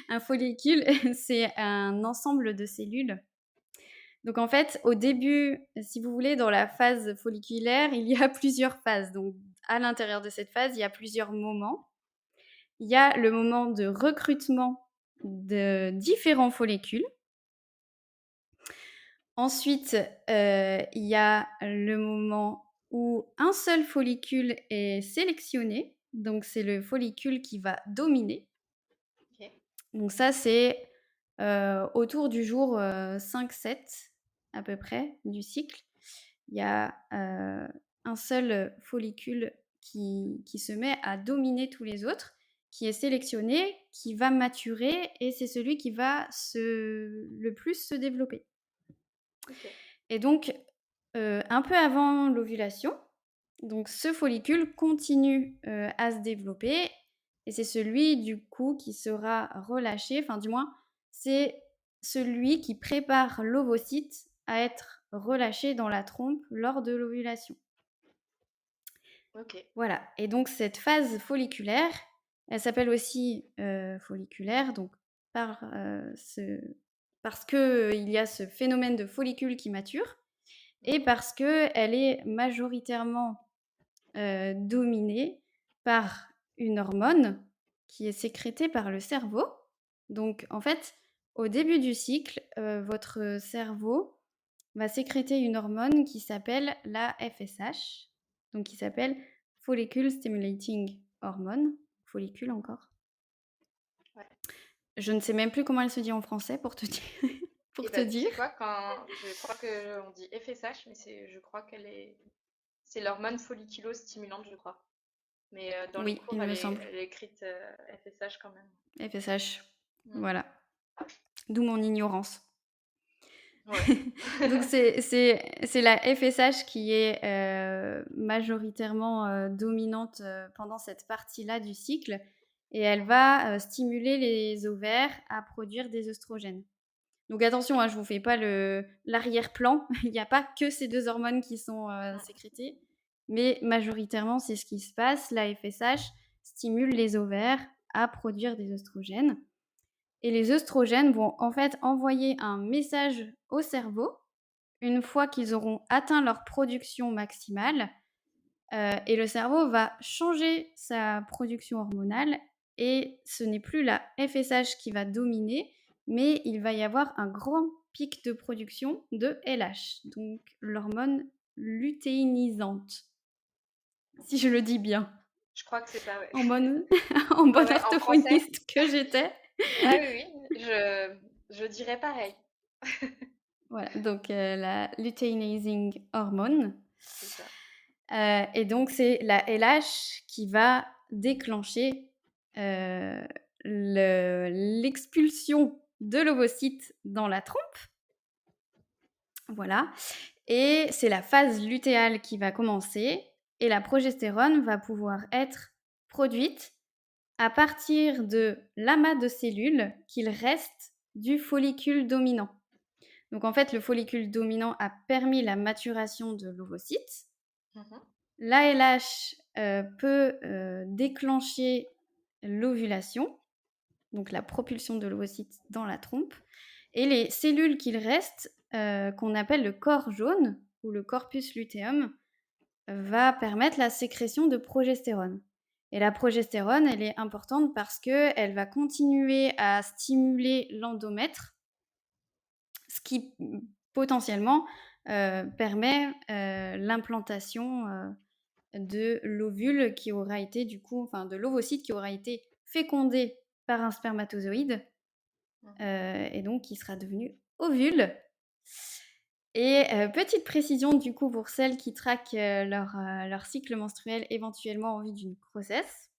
Un follicule, c'est un ensemble de cellules. Donc en fait, au début, si vous voulez, dans la phase folliculaire, il y a plusieurs phases. Donc à l'intérieur de cette phase, il y a plusieurs moments. Il y a le moment de recrutement de différents follicules. Ensuite, il y a le moment où un seul follicule est sélectionné. Donc c'est le follicule qui va dominer. ok. Donc ça, c'est autour du jour 5-7 à peu près du cycle. Il y a un seul follicule qui se met à dominer tous les autres, qui est sélectionné, qui va maturer et c'est celui qui va le plus se développer. Ok. Et donc, un peu avant l'ovulation, donc ce follicule continue à se développer et c'est celui du coup qui sera relâché, enfin du moins c'est celui qui prépare l'ovocyte à être relâché dans la trompe lors de l'ovulation. Ok. Voilà, et donc cette phase folliculaire, elle s'appelle aussi folliculaire, donc parce qu'il y a ce phénomène de follicule qui mature et Mhm. parce qu'elle est majoritairement dominée par une hormone qui est sécrétée par le cerveau. Donc en fait, au début du cycle, votre cerveau va sécréter une hormone qui s'appelle la FSH, donc qui s'appelle Follicle Stimulating Hormone, follicule encore. Ouais. Je ne sais même plus comment elle se dit en français pour te dire. Et pour te bah, tu dire. sais quoi, quand je crois que on dit FSH, mais je crois c'est l'hormone folliculostimulante, je crois. Mais dans les Oui, cours, il me semble. elle est écrite FSH quand même. FSH, Mm. voilà. D'où mon ignorance. Ouais. Donc c'est la FSH qui est majoritairement dominante pendant cette partie-là du cycle et elle va stimuler les ovaires à produire des œstrogènes. Donc attention, hein, je vous fais pas l'arrière-plan, il n'y a pas que ces deux hormones qui sont Mm. sécrétées. mais majoritairement, c'est ce qui se passe. La FSH stimule les ovaires à produire des œstrogènes. Et les œstrogènes vont en fait envoyer un message au cerveau une fois qu'ils auront atteint leur production maximale. Et le cerveau va changer sa production hormonale et ce n'est plus la FSH qui va dominer, mais il va y avoir un grand pic de production de LH, donc l'hormone lutéinisante, si je le dis bien, Je crois que c'est ça, ouais. en bonne, en Ouais, bonne ouais, en français. orthophoniste que j'étais. Ah oui, oui, je dirais pareil. Voilà, donc la luteinizing hormone. C'est ça. Et donc, c'est la LH qui va déclencher l'expulsion de l'ovocyte dans la trompe. Voilà. Et c'est la phase lutéale qui va commencer. Et la progestérone va pouvoir être produite à partir de l'amas de cellules qu'il reste du follicule dominant. Donc, en fait, le follicule dominant a permis la maturation de l'ovocyte. Mhm. L'ALH peut déclencher l'ovulation, donc la propulsion de l'ovocyte dans la trompe, et les cellules qu'il reste, qu'on appelle le corps jaune ou le corpus luteum, va permettre la sécrétion de progestérone. Et la progestérone, elle est importante parce qu'elle va continuer à stimuler l'endomètre, ce qui potentiellement permet l'implantation de l'ovule qui aura été du coup, enfin de l'ovocyte qui aura été fécondé par un spermatozoïde et donc qui sera devenu ovule. Et petite précision du coup pour celles qui traquent leur cycle menstruel éventuellement en vue d'une grossesse.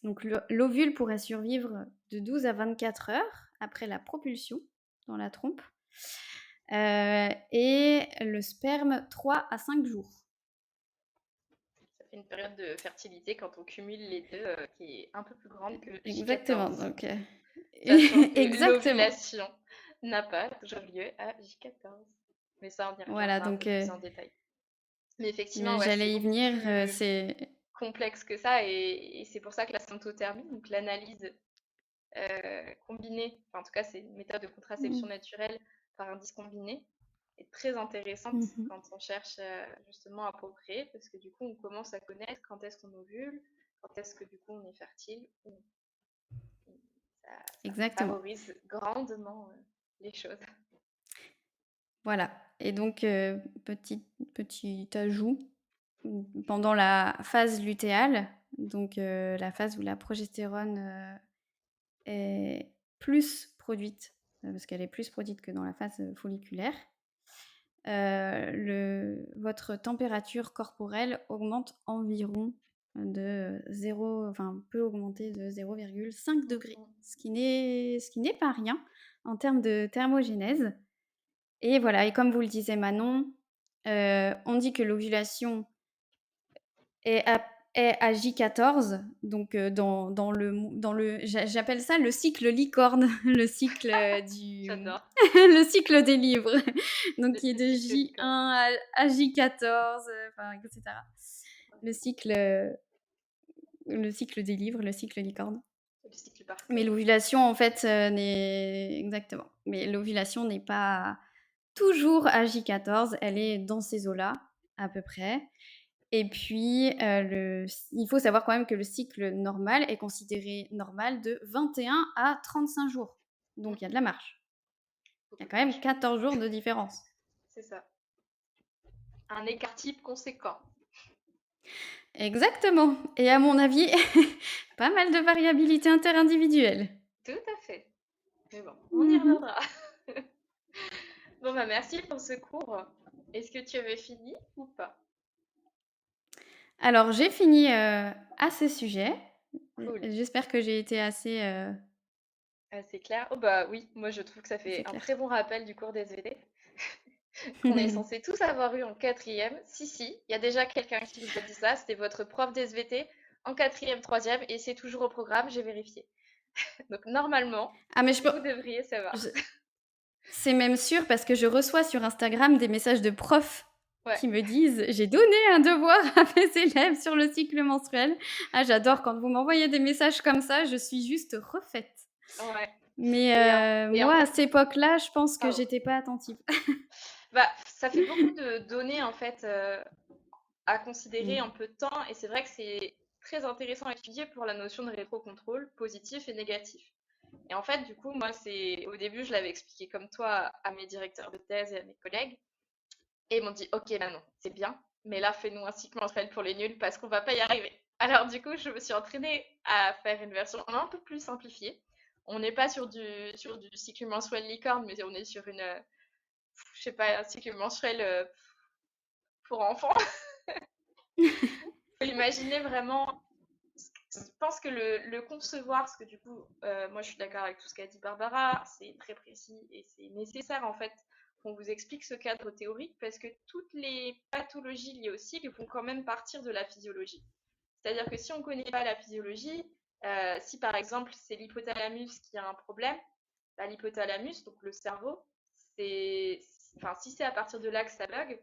Donc l'ovule pourrait survivre de 12 à 24 heures après la propulsion dans la trompe et le sperme 3 à 5 jours. Ça fait une période de fertilité quand on cumule les deux qui est un peu plus grande que Exactement. J14. Donc, Sachant que exactement. l'ovulation n'a pas toujours lieu à J14. Mais ça, on y Voilà, reviendra un donc peu plus en détail. Mais effectivement, mais ouais, c'est j'allais y beaucoup venir, plus c'est complexe que ça. Et c'est pour ça que la symptothermie, donc l'analyse combinée, enfin, en tout cas, c'est une méthode de contraception Mmh. naturelle par indice combiné, est très intéressante Mmh. quand on cherche justement à procréer, parce que du coup, on commence à connaître quand est-ce qu'on ovule, quand est-ce que du coup on est fertile. Ça Exactement. favorise grandement les choses. Voilà et donc petit ajout, pendant la phase lutéale, donc la phase où la progestérone, est plus produite, parce qu'elle est plus produite que dans la phase, folliculaire, votre température corporelle augmente environ de 0, enfin peut augmenter de 0,5 degrés, ce qui n'est pas rien en termes de thermogénèse. Et voilà, et comme vous le disiez Manon, on dit que l'ovulation est à J14, donc j'appelle ça le cycle licorne, le cycle J'adore le cycle des livres, donc qui est le de cycle J1 licorne. à J14, enfin, etc. Le cycle, le cycle des livres, le cycle licorne. Le cycle Mais parfait. l'ovulation, en fait, n'est exactement. Mais l'ovulation n'est pas toujours à J14, elle est dans ces eaux-là, à peu près. Et puis, il faut savoir quand même que le cycle normal est considéré normal de 21 à 35 jours. Donc, il y a de la marge. Il y a Beaucoup de quand même marge. 14 jours de différence. C'est ça. Un écart type conséquent. Exactement. Et à mon avis, pas mal de variabilité interindividuelle. Tout à fait. Mais bon, on y Mhm. reviendra. Bon, bah merci pour ce cours. Est-ce que tu avais fini ou pas? Alors, j'ai fini à ce sujet. Cool. J'espère que j'ai été assez, C'est clair. Oh bah oui, moi je trouve que ça assez fait un claire. très bon rappel du cours des SVT qu'on est censé tous avoir eu en quatrième. Si, si, il y a déjà quelqu'un qui vous a dit ça, c'était votre prof d'SVT en quatrième, troisième, et c'est toujours au programme, j'ai vérifié. Donc normalement, Ah, mais vous devriez savoir. je- c'est même sûr parce que je reçois sur Instagram des messages de profs Ouais. qui me disent: «J'ai donné un devoir à mes élèves sur le cycle menstruel». Ah, j'adore quand vous m'envoyez des messages comme ça, je suis juste refaite. Ouais. Mais Et en moi, à fait, cette époque-là, je pense que pardon. j'étais pas attentive. Bah, ça fait beaucoup de données en fait à considérer Mmh. en peu de temps, et c'est vrai que c'est très intéressant à étudier pour la notion de rétrocontrôle positif et négatif. Et en fait, du coup, moi, c'est au début, je l'avais expliqué comme toi à mes directeurs de thèse et à mes collègues, et ils m'ont dit, ok, bah non, c'est bien, mais là, fais-nous un cycle menstruel pour les nuls parce qu'on va pas y arriver. Alors du coup, je me suis entraînée à faire une version un peu plus simplifiée. On n'est pas sur du cycle menstruel licorne, mais on est sur je sais pas, un cycle menstruel pour enfants. Faut imaginer vraiment. Je pense que le concevoir, parce que du coup, moi je suis d'accord avec tout ce qu'a dit Barbara, c'est très précis et c'est nécessaire en fait qu'on vous explique ce cadre théorique, parce que toutes les pathologies liées au cycle vont quand même partir de la physiologie. C'est-à-dire que si on ne connaît pas la physiologie, si par exemple c'est l'hypothalamus qui a un problème, bah, l'hypothalamus, donc le cerveau, enfin, si c'est à partir de là que ça bug,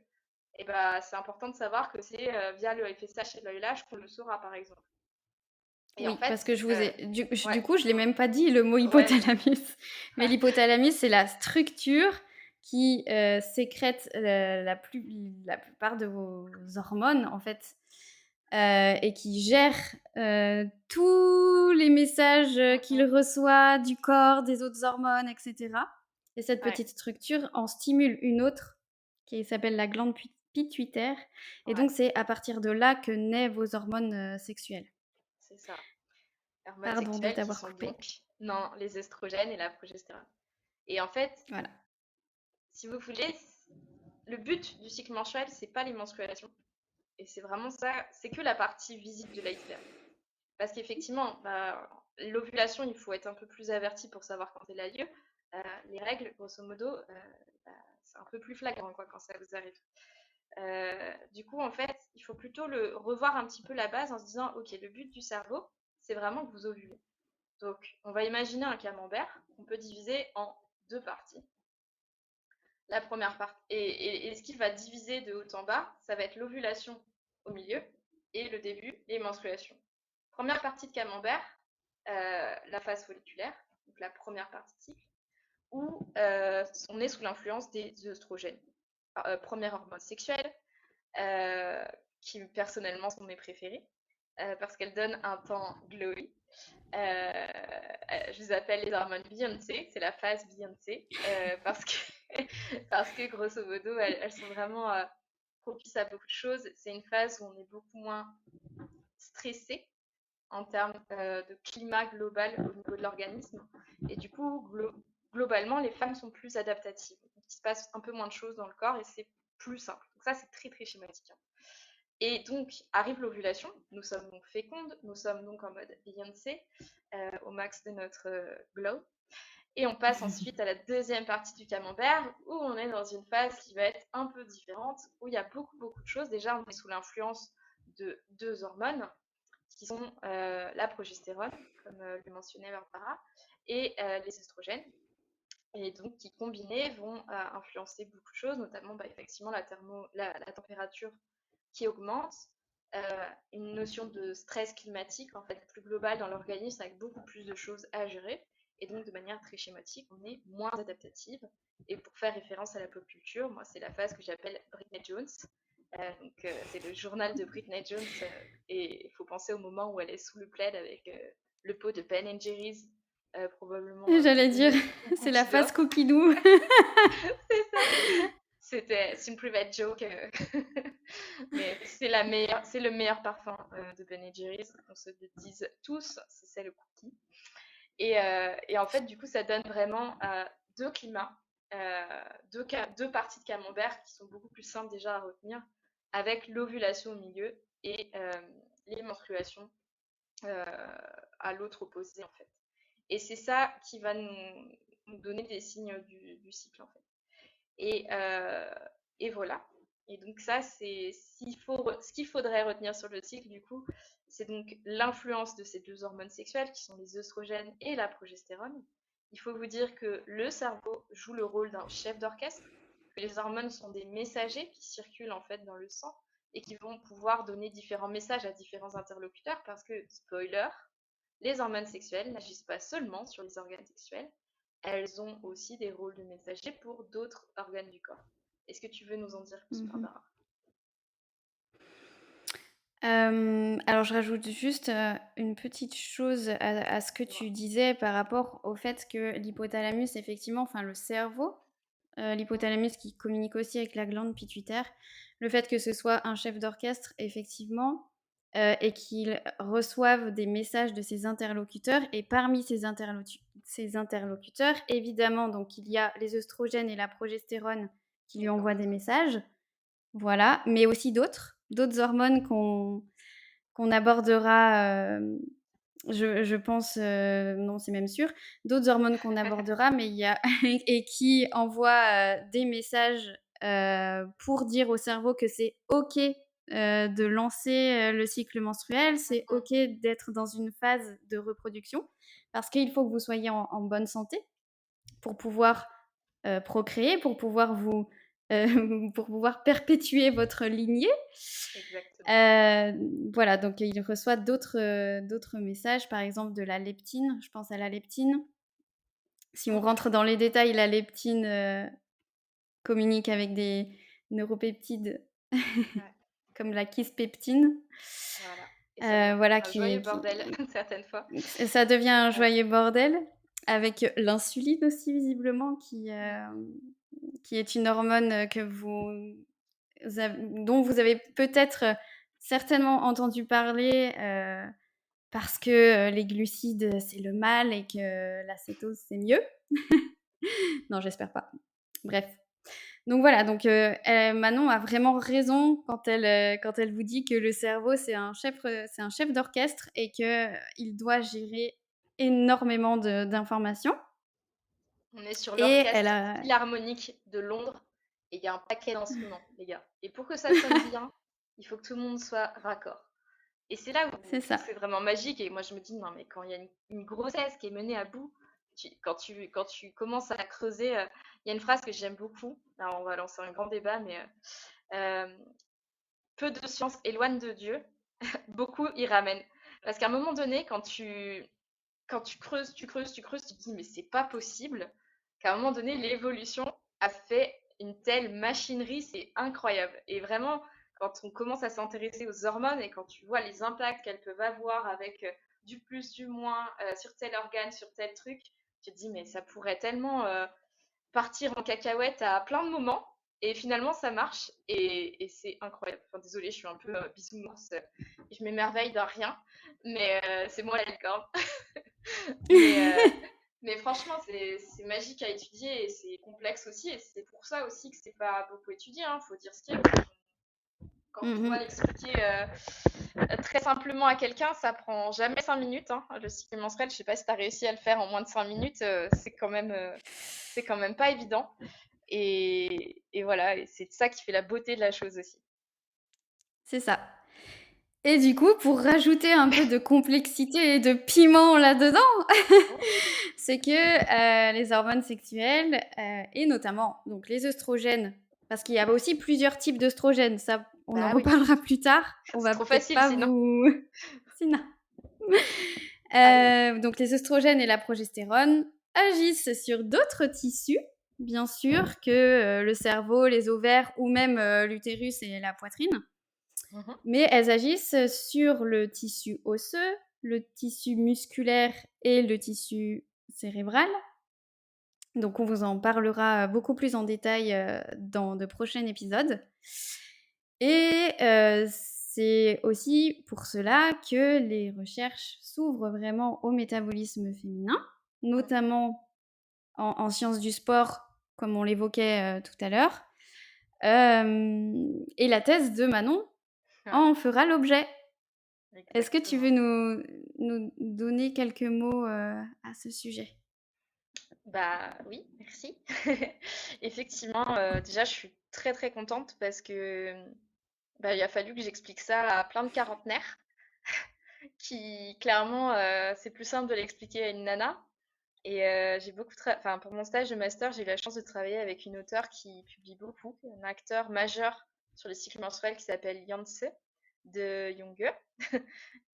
et bah, c'est important de savoir que c'est via le FSH et l'OLH qu'on le saura par exemple. Et en Oui, fait, parce que je vous ai ouais, du coup, je l'ai même pas dit le mot ouais, hypothalamus. Mais l'hypothalamus, c'est la structure qui, sécrète, la plupart de vos hormones, en fait, et qui gère, tous les messages, qu'il reçoit du corps, des autres hormones et cetera. Et cette ouais, petite structure en stimule une autre qui s'appelle la glande pituitaire, et ouais, donc c'est à partir de là que naissent vos hormones, sexuelles. c'est ça. Hormones Pardon de sexuelles qui t'avoir sont coupé. donc, non, les estrogènes et la progestérone. Et en fait, Voilà. si vous voulez, le but du cycle menstruel, c'est pas les menstruations. Et c'est vraiment ça, c'est que la partie visible de l'iceberg. Parce qu'effectivement, bah, l'ovulation, il faut être un peu plus averti pour savoir quand elle a lieu. Les règles, grosso modo, bah, c'est un peu plus flagrant quoi, quand ça vous arrive. Du coup, en fait, il faut plutôt revoir un petit peu la base en se disant, ok, le but du cerveau, c'est vraiment que vous ovulez. Donc, on va imaginer un camembert qu'on peut diviser en deux parties. La première partie, et ce qui va diviser de haut en bas, ça va être l'ovulation au milieu et le début, les menstruations. Première partie de camembert, la phase folliculaire, donc la première partie de cycle, où on est sous l'influence des œstrogènes. Première hormone sexuelle, euh, qui personnellement sont mes préférées, parce qu'elles donnent un temps glowy. Je les appelle les hormones Beyoncé, c'est la phase Beyoncé, parce que grosso modo, elles sont vraiment propices à beaucoup de choses. C'est une phase où on est beaucoup moins stressé en termes de climat global au niveau de l'organisme. Et du coup, globalement, les femmes sont plus adaptatives. Donc, il se passe un peu moins de choses dans le corps et c'est plus simple. Donc ça, c'est très très schématique, hein. Et donc arrive l'ovulation, nous sommes donc fécondes, nous sommes donc en mode Beyoncé, au max de notre glow. Et on passe ensuite à la deuxième partie du camembert, où on est dans une phase qui va être un peu différente, où il y a beaucoup beaucoup de choses. Déjà, on est sous l'influence de deux hormones, qui sont la progestérone, comme le mentionnait Barbara, et les estrogènes. Et donc, qui combinés vont influencer beaucoup de choses, notamment bah, effectivement la température qui augmente, une notion de stress climatique en fait plus globale dans l'organisme avec beaucoup plus de choses à gérer. Et donc de manière très schématique, on est moins adaptative. Et pour faire référence à la pop culture, moi c'est la phase que j'appelle Britney Jones. C'est le journal de Britney Jones, et il faut penser au moment où elle est sous le plaid avec le pot de Ben Jerry's, probablement J'allais dire, bourré ou c'est la Cookie phase Dough. coquinou. C'est ça. C'est une private joke. Mais c'est le meilleur parfum de Ben Jerry's. On se le dise tous, c'est le cookie. Et en fait, du coup, ça donne vraiment deux climats, deux parties de camembert qui sont beaucoup plus simples déjà à retenir, avec l'ovulation au milieu et les menstruations euh, à l'autre opposé, en fait. Et c'est ça qui va nous donner des signes du cycle, en fait. Et, euh, et voilà. Et donc ça, c'est ce qu'il faudrait retenir sur le cycle, du coup, c'est donc l'influence de ces deux hormones sexuelles, qui sont les œstrogènes et la progestérone. Il faut vous dire que le cerveau joue le rôle d'un chef d'orchestre. que les hormones sont des messagers qui circulent en fait dans le sang et qui vont pouvoir donner différents messages à différents interlocuteurs parce que, spoiler, les hormones sexuelles n'agissent pas seulement sur les organes sexuels, elles ont aussi des rôles de messagers pour d'autres organes du corps. Est-ce que tu veux nous en dire plus, Mhm. Barbara? Alors je rajoute juste une petite chose à ce que tu disais par rapport au fait que l'hypothalamus, effectivement, enfin le cerveau, l'hypothalamus qui communique aussi avec la glande pituitaire, le fait que ce soit un chef d'orchestre, effectivement, et qu'il reçoive des messages de ses interlocuteurs, et parmi ces interlocuteurs, évidemment, donc il y a les œstrogènes et la progestérone qui lui envoient des messages, voilà, mais aussi d'autres hormones qu'on abordera, je pense, non, c'est même sûr, d'autres hormones qu'on abordera, mais il y a et qui envoient des messages pour dire au cerveau que c'est OK de lancer le cycle menstruel, c'est OK d'être dans une phase de reproduction, parce qu'il faut que vous soyez en bonne santé pour pouvoir procréer, pour pouvoir pour pouvoir perpétuer votre lignée. Voilà, donc il reçoit d'autres messages, par exemple de la leptine. Je pense à la leptine. Si on rentre dans les détails, la leptine communique avec des neuropeptides comme la kispeptine. Voilà. Et ça devient Voilà, un joyeux bordel certaines fois. Ça devient un joyeux bordel, avec l'insuline aussi, visiblement, qui est une hormone dont vous avez peut-être certainement entendu parler parce que les glucides, c'est le mal et que l'acétose, c'est mieux. Non, j'espère pas. Bref. Donc voilà, donc Manon a vraiment raison quand elle vous dit que le cerveau, c'est un chef d'orchestre et qu'il doit gérer énormément d'informations. On est sur Et elle l'orchestre a... philharmonique de Londres et il y a un paquet d'instruments, les gars. Et pour que ça sonne bien, il faut que tout le monde soit raccord. Et c'est là où C'est je trouve ça. que c'est vraiment magique. Et moi, je me dis, non, mais quand il y a une grossesse qui est menée à bout, quand tu commences à creuser, il y a une phrase que j'aime beaucoup. Alors, on va lancer un grand débat, mais euh, peu de science éloigne de Dieu, beaucoup y ramène. Parce qu'à un moment donné, quand tu creuses, tu creuses, tu creuses, tu te dis, mais c'est pas possible qu'à un moment donné, l'évolution a fait une telle machinerie, c'est incroyable. Et vraiment, quand on commence à s'intéresser aux hormones et quand tu vois les impacts qu'elles peuvent avoir avec du plus, du moins, sur tel organe, sur tel truc, tu te dis, mais ça pourrait tellement partir en cacahuète à plein de moments. Et finalement, ça marche et c'est incroyable. Enfin, désolée, je suis un peu bisounours. Je m'émerveille d'un rien, mais c'est moi la licorne. mais, mais franchement, c'est magique à étudier et c'est complexe aussi. Et c'est pour ça aussi que c'est pas beaucoup étudié. Hein, faut dire ce qu'il y a. Quand on doit expliquer très simplement à quelqu'un, ça prend jamais 5 minutes. Hein. Le cycle menstruel, je sais pas si tu as réussi à le faire en moins de 5 minutes, c'est quand même pas évident. Et voilà, et c'est ça qui fait la beauté de la chose aussi. C'est ça. Et du coup, pour rajouter un peu de complexité et de piment là-dedans, c'est que les hormones sexuelles, et notamment donc les œstrogènes, parce qu'il y a aussi plusieurs types d'œstrogènes, ça on en reparlera plus tard, on C'est va trop peut-être facile pas sinon. vous... sinon. Donc les œstrogènes et la progestérone agissent sur d'autres tissus, bien sûr, que le cerveau, les ovaires ou même l'utérus et la poitrine. Mais elles agissent sur le tissu osseux, le tissu musculaire et le tissu cérébral. Donc on vous en parlera beaucoup plus en détail dans de prochains épisodes. Et c'est aussi pour cela que les recherches s'ouvrent vraiment au métabolisme féminin, notamment en sciences du sport, comme on l'évoquait tout à l'heure. Et la thèse de Manon en fera l'objet. Est-ce que tu veux nous donner quelques mots à ce sujet? Bah oui, merci. Effectivement, déjà, je suis très très contente parce que bah, il a fallu que j'explique ça à plein de quarantenaires qui, clairement, c'est plus simple de l'expliquer à une nana. Et j'ai beaucoup enfin, pour mon stage de master, j'ai eu la chance de travailler avec une auteure qui publie beaucoup, un acteur majeur sur les cycles menstruels qui s'appelle Yangtze de Junge,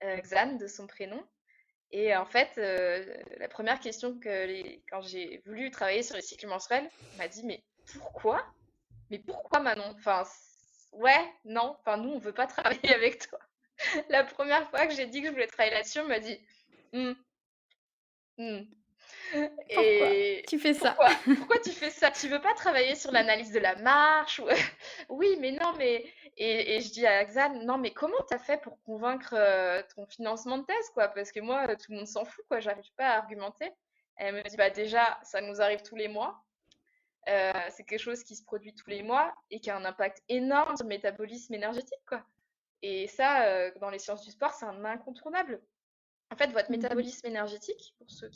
Xan de son prénom. Et en fait, la première question quand j'ai voulu travailler sur les cycles menstruels, on m'a dit, pourquoi? Mais pourquoi Manon? Enfin, ouais, non, enfin, nous, on veut pas travailler avec toi. La première fois que j'ai dit que je voulais travailler là-dessus, on m'a dit, Hmm, hmm. Pourquoi Et tu fais ça? pourquoi tu fais ça? Tu veux pas travailler sur l'analyse de la marche? Oui, mais non, mais et je dis à Xan, non, mais comment t'as fait pour convaincre ton financement de thèse, quoi? Parce que moi, tout le monde s'en fout, quoi. J'arrive pas à argumenter. Elle me dit, bah déjà, ça nous arrive tous les mois. C'est quelque chose qui se produit tous les mois et qui a un impact énorme sur le métabolisme énergétique, quoi. Et ça, dans les sciences du sport, c'est un incontournable. En fait, votre Mhm. métabolisme énergétique, pour ceux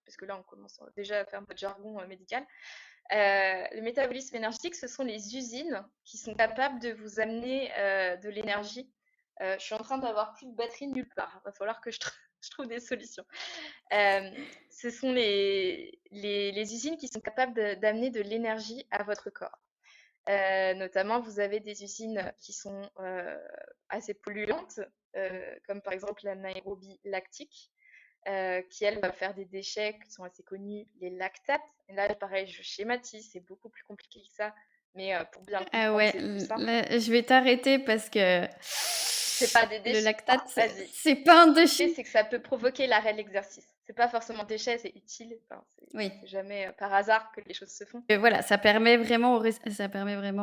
parce que là, on commence déjà à faire notre jargon médical, le métabolisme énergétique, ce sont les usines qui sont capables de vous amener de l'énergie. Je suis en train d'avoir plus de batterie nulle part. Il va falloir que je trouve des solutions. Euh, Ce sont les usines qui sont capables d'amener de l'énergie à votre corps. Notamment, vous avez des usines qui sont assez polluantes, comme par exemple l'anaérobie lactique, qui elle va faire des déchets qui sont assez connus, les lactates. Et là, pareil, je schématise, c'est beaucoup plus compliqué que ça, mais pour bien le Ah comprendre, ouais, c'est plus simple. là, je vais t'arrêter parce que C'est pas des le déchets. lactate, Vas-y. c'est pas un C'est déchet. que ça peut provoquer l'arrêt de l'exercice. C'est pas forcément déchet, c'est utile. Enfin, Oui. c'est jamais par hasard que les choses se font. Voilà, ça permet vraiment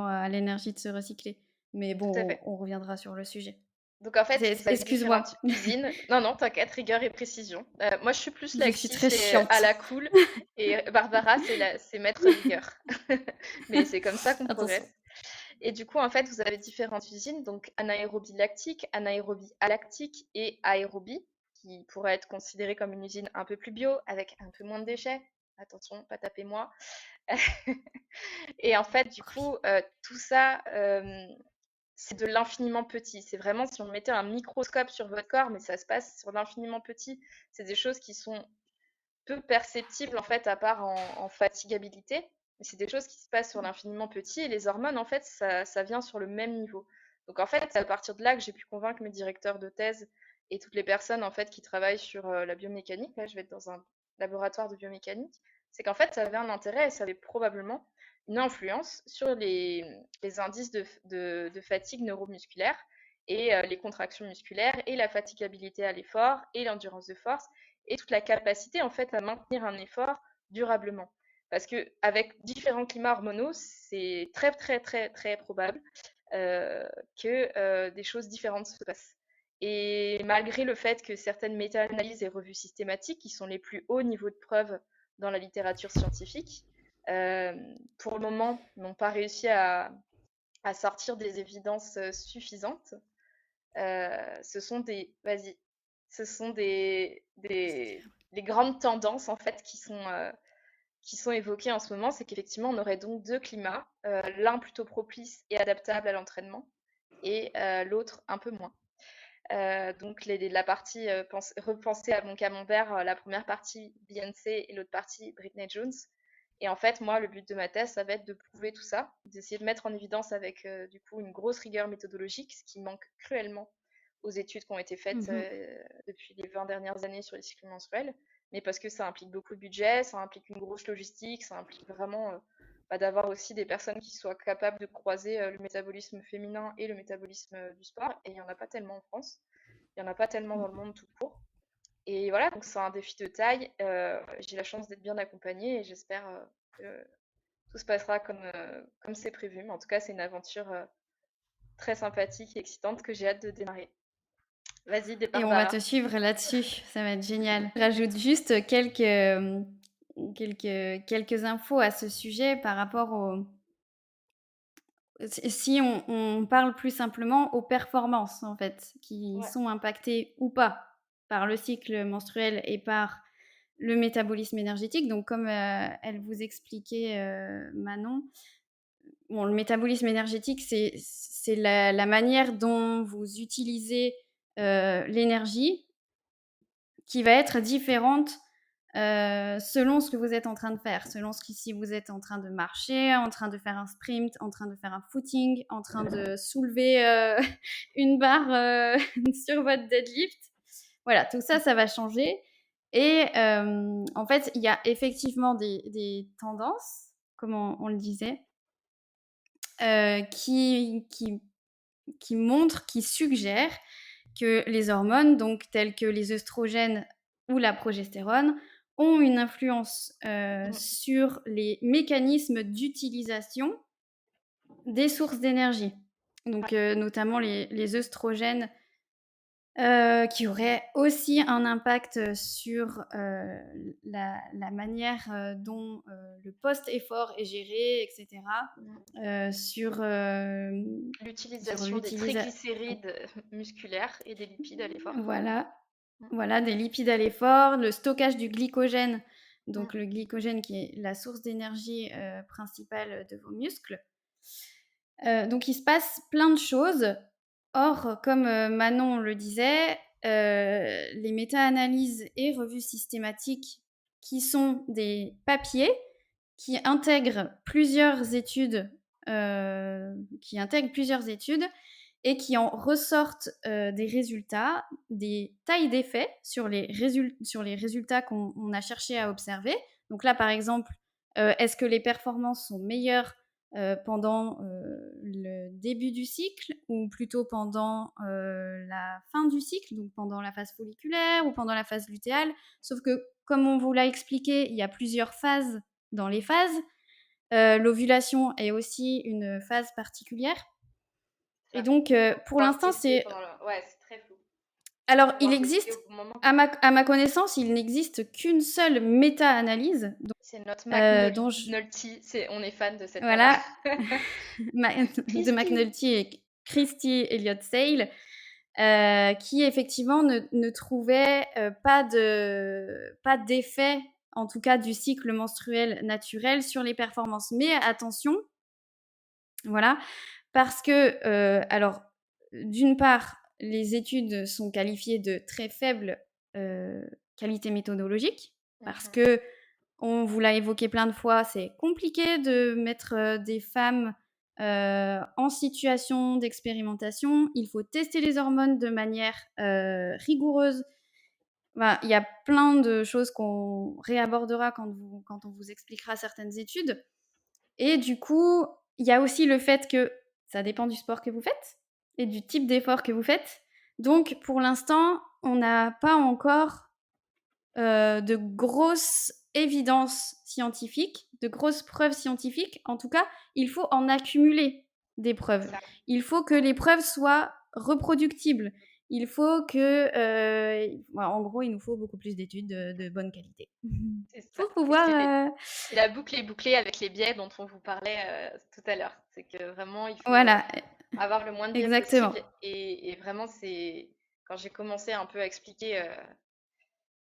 à l'énergie de se recycler. Mais Tout à bon, fait. on reviendra sur le sujet. Donc en fait, vous avez différentes Excuse-moi, usines. Non, non, t'inquiète, rigueur et précision. Moi, je suis plus je suis très laxiste et à chiante. la cool. Et Barbara, c'est maître rigueur. Mais c'est comme ça qu'on Attention. progresse. Et du coup, en fait, vous avez différentes usines, donc anaérobie lactique, anaérobie alactique et aérobie, qui pourrait être considérée comme une usine un peu plus bio, avec un peu moins de déchets. Attention, pas tapez-moi. Et en fait, du coup, tout ça, c'est de l'infiniment petit. C'est vraiment si on mettait un microscope sur votre corps, mais ça se passe sur l'infiniment petit. C'est des choses qui sont peu perceptibles en fait, à part en fatigabilité. Mais c'est des choses qui se passent sur l'infiniment petit. Et les hormones, en fait, ça vient sur le même niveau. Donc en fait, c'est à partir de là que j'ai pu convaincre mes directeurs de thèse et toutes les personnes en fait qui travaillent sur la biomécanique. Là, je vais être dans un laboratoire de biomécanique. C'est qu'en fait, ça avait un intérêt et ça avait probablement une influence sur les indices de fatigue neuromusculaire et les contractions musculaires et la fatigabilité à l'effort et l'endurance de force et toute la capacité en fait à maintenir un effort durablement. Parce que avec différents climats hormonaux, c'est très très très très probable euh, que des choses différentes se passent. Et malgré le fait que certaines méta-analyses et revues systématiques, qui sont les plus hauts niveaux de preuve dans la littérature scientifique, euh, pour le moment n'ont pas réussi à sortir des évidences suffisantes, ce sont vas-y, ce sont des grandes tendances en fait qui sont évoquées en ce moment, c'est qu'effectivement on aurait donc deux climats, l'un plutôt propice et adaptable à l'entraînement et l'autre un peu moins. Donc la partie repenser à mon camembert, la première partie Beyoncé et l'autre partie Britney Jones. Et en fait, moi, le but de ma thèse, ça va être de prouver tout ça, d'essayer de mettre en évidence avec du coup une grosse rigueur méthodologique, ce qui manque cruellement aux études qui ont été faites Mhm. depuis les 20 dernières années sur les cycles menstruels, mais parce que ça implique beaucoup de budget, ça implique une grosse logistique, ça implique vraiment d'avoir aussi des personnes qui soient capables de croiser le métabolisme féminin et le métabolisme du sport, et il n'y en a pas tellement en France, il n'y en a pas tellement dans le monde tout court. Et voilà, donc c'est un défi de taille. J'ai la chance d'être bien accompagnée et j'espère que tout se passera comme c'est prévu. Mais en tout cas, c'est une aventure très sympathique et excitante que j'ai hâte de démarrer. Vas-y, Et départ on va te Bara. suivre là-dessus, ça va être génial. Je rajoute juste quelques infos à ce sujet par rapport au... Si on parle plus simplement aux performances, en fait, qui Ouais. sont impactées ou pas par le cycle menstruel et par le métabolisme énergétique. Donc, comme elle vous expliquait, Manon, bon, le métabolisme énergétique, c'est la manière dont vous utilisez l'énergie qui va être différente selon ce que vous êtes en train de faire, selon si vous êtes en train de marcher, en train de faire un sprint, en train de faire un footing, en train de soulever une barre sur votre deadlift. Voilà, tout ça, ça va changer. Et en fait, il y a effectivement des tendances, comme on le disait, qui montrent, qui suggèrent que les hormones, donc telles que les œstrogènes ou la progestérone, ont une influence sur les mécanismes d'utilisation des sources d'énergie. Donc notamment les œstrogènes qui auraient aussi un impact sur la manière dont le post-effort est géré, etc. Sur L'utilisation des triglycérides musculaires et des lipides à l'effort. Voilà, des lipides à l'effort, le stockage du glycogène, donc le glycogène qui est la source d'énergie principale de vos muscles. Donc il se passe plein de choses. Or, comme Manon le disait, les méta-analyses et revues systématiques, qui sont des papiers qui intègrent plusieurs études, et qui en ressortent des résultats, des tailles d'effets sur les résultats qu'on a cherché à observer. Donc là, par exemple, est-ce que les performances sont meilleures pendant le début du cycle ou plutôt pendant la fin du cycle, donc pendant la phase folliculaire ou pendant la phase lutéale. Sauf que, comme on vous l'a expliqué, il y a plusieurs phases dans les phases. L'ovulation est aussi une phase particulière. Et donc, pour l'instant, c'est... Ouais, c'est très flou. Alors, il existe, à ma connaissance, il n'existe qu'une seule méta-analyse. C'est notre McNulty, on est fan de cette nana. De McNulty et Christy Elliott Sale, qui effectivement ne trouvait pas d'effet, en tout cas du cycle menstruel naturel, sur les performances. Mais attention, voilà, parce que, alors, d'une part, les études sont qualifiées de très faible qualité méthodologique, parce que, on vous l'a évoqué plein de fois, c'est compliqué de mettre des femmes en situation d'expérimentation. Il faut tester les hormones de manière rigoureuse. Voilà, il y a plein de choses qu'on réabordera quand on vous expliquera certaines études. Et du coup, il y a aussi le fait que ça dépend du sport que vous faites et du type d'effort que vous faites. Donc, pour l'instant, on n'a pas encore de grosses évidences scientifiques, de grosses preuves scientifiques. En tout cas, il faut en accumuler des preuves. Il faut que les preuves soient reproductibles. Il faut que... en gros, il nous faut beaucoup plus d'études de bonne qualité. Pour pouvoir... La boucle est bouclée avec les biais dont on vous parlait tout à l'heure. C'est que vraiment, il faut avoir le moins de biais possible. Et vraiment, c'est quand j'ai commencé un peu à expliquer...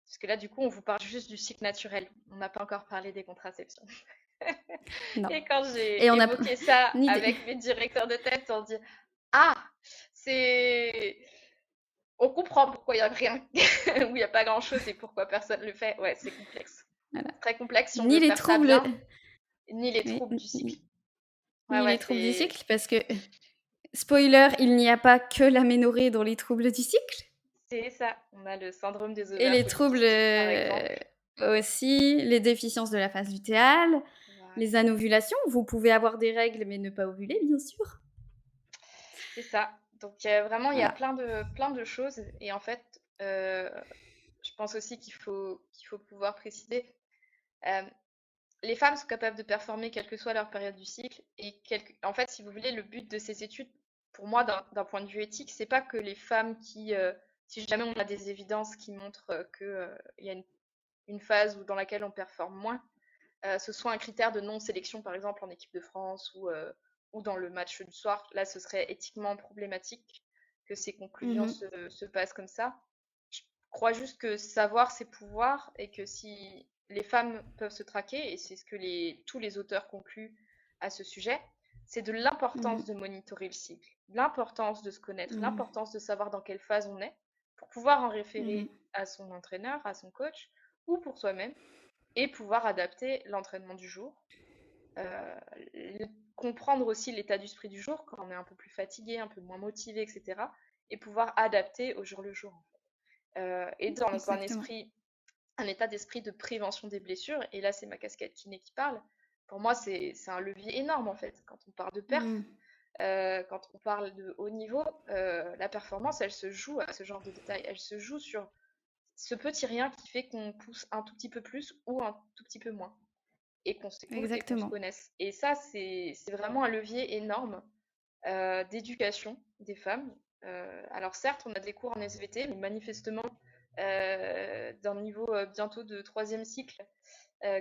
parce que là, du coup, on vous parle juste du cycle naturel. On n'a pas encore parlé des contraceptions. Et quand j'ai évoqué ça avec mes directeurs de tête, on dit « Ah, c'est... On comprend pourquoi il n'y a rien, ou il n'y a pas grand-chose et pourquoi personne ne le fait. » Ouais, c'est complexe. Voilà. Très complexe si on veut faire ça bien. Ni les troubles du cycle. Ni les troubles du cycle, parce que, spoiler, il n'y a pas que l'aménorrhée dans les troubles du cycle. C'est ça, on a le syndrome des ovaires et les troubles aussi, les déficiences de la phase lutéale, les anovulations. Vous pouvez avoir des règles mais ne pas ovuler, bien sûr. C'est ça. Donc vraiment, il y a plein de choses. Et en fait, je pense aussi qu'il faut pouvoir préciser. Les femmes sont capables de performer quelle que soit leur période du cycle. Et en fait, si vous voulez, le but de ces études, pour moi, d'un point de vue éthique, c'est pas que les femmes qui, si jamais on a des évidences qui montrent qu'il y a une phase dans laquelle on performe moins, ce soit un critère de non-sélection, par exemple en équipe de France ou dans le match du soir. Là, ce serait éthiquement problématique que ces conclusions se passent comme ça. Je crois juste que savoir, c'est pouvoir, et que si les femmes peuvent se traquer, et c'est ce que tous les auteurs concluent à ce sujet, c'est de l'importance de monitorer le cycle, l'importance de se connaître, l'importance de savoir dans quelle phase on est, pour pouvoir en référer à son entraîneur, à son coach, ou pour soi-même, et pouvoir adapter l'entraînement du jour. Euh, Comprendre aussi l'état d'esprit du jour quand on est un peu plus fatigué, un peu moins motivé, etc. Et pouvoir adapter au jour le jour. Et dans Exactement. un état d'esprit de prévention des blessures, et là c'est ma casquette kiné qui parle, pour moi c'est un levier énorme en fait. Quand on parle de perf, Mm. quand on parle de haut niveau, la performance elle se joue à ce genre de détails, elle se joue sur ce petit rien qui fait qu'on pousse un tout petit peu plus ou un tout petit peu moins et qu'on s'écoute et qu'on se Exactement. connaisse. Et ça, c'est vraiment un levier énorme d'éducation des femmes. Alors certes, on a des cours en SVT, mais manifestement, d'un niveau bientôt de troisième cycle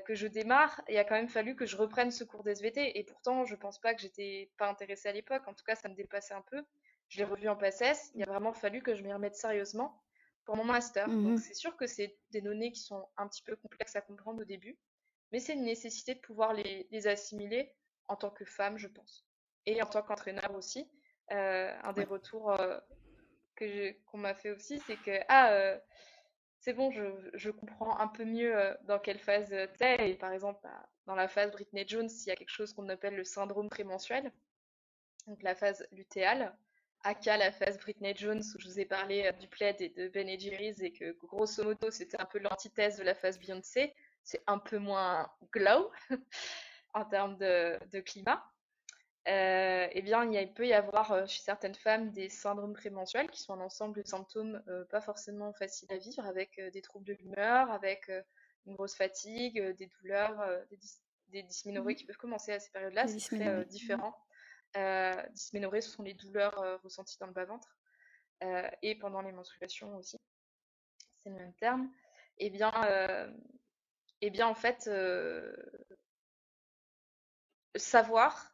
que je démarre, il a quand même fallu que je reprenne ce cours d'SVT. Et pourtant, je pense pas que j'étais pas intéressée à l'époque. En tout cas, ça me dépassait un peu. Je l'ai revu en PACES. Il a vraiment fallu que je m'y remette sérieusement pour mon master. Donc Mhm. c'est sûr que c'est des données qui sont un petit peu complexes à comprendre au début, mais c'est une nécessité de pouvoir les assimiler en tant que femme, je pense. Et en tant qu'entraîneur aussi. Un des Ouais. retours qu'on m'a fait aussi, c'est que ah, c'est bon, je comprends un peu mieux dans quelle phase t'es. Et par exemple, bah, dans la phase Britney Jones, il y a quelque chose qu'on appelle le syndrome prémenstruel, donc la phase lutéale, aka la phase Britney Jones où je vous ai parlé du plaid et de Ben Jerry's et que grosso modo c'était un peu l'antithèse de la phase Beyoncé. C'est un peu moins glow en termes de climat. Eh bien, il peut y avoir chez certaines femmes des syndromes prémenstruels qui sont un ensemble de symptômes pas forcément faciles à vivre, avec des troubles de l'humeur, avec une grosse fatigue, des douleurs, des dysménorrhées Mhm. qui peuvent commencer à ces périodes-là. Des C'est très dysménorrhées. Mhm. différent. Dysménorrhées, ce sont les douleurs ressenties dans le bas-ventre et pendant les menstruations aussi. C'est le même terme. Eh bien, euh, eh bien en fait, savoir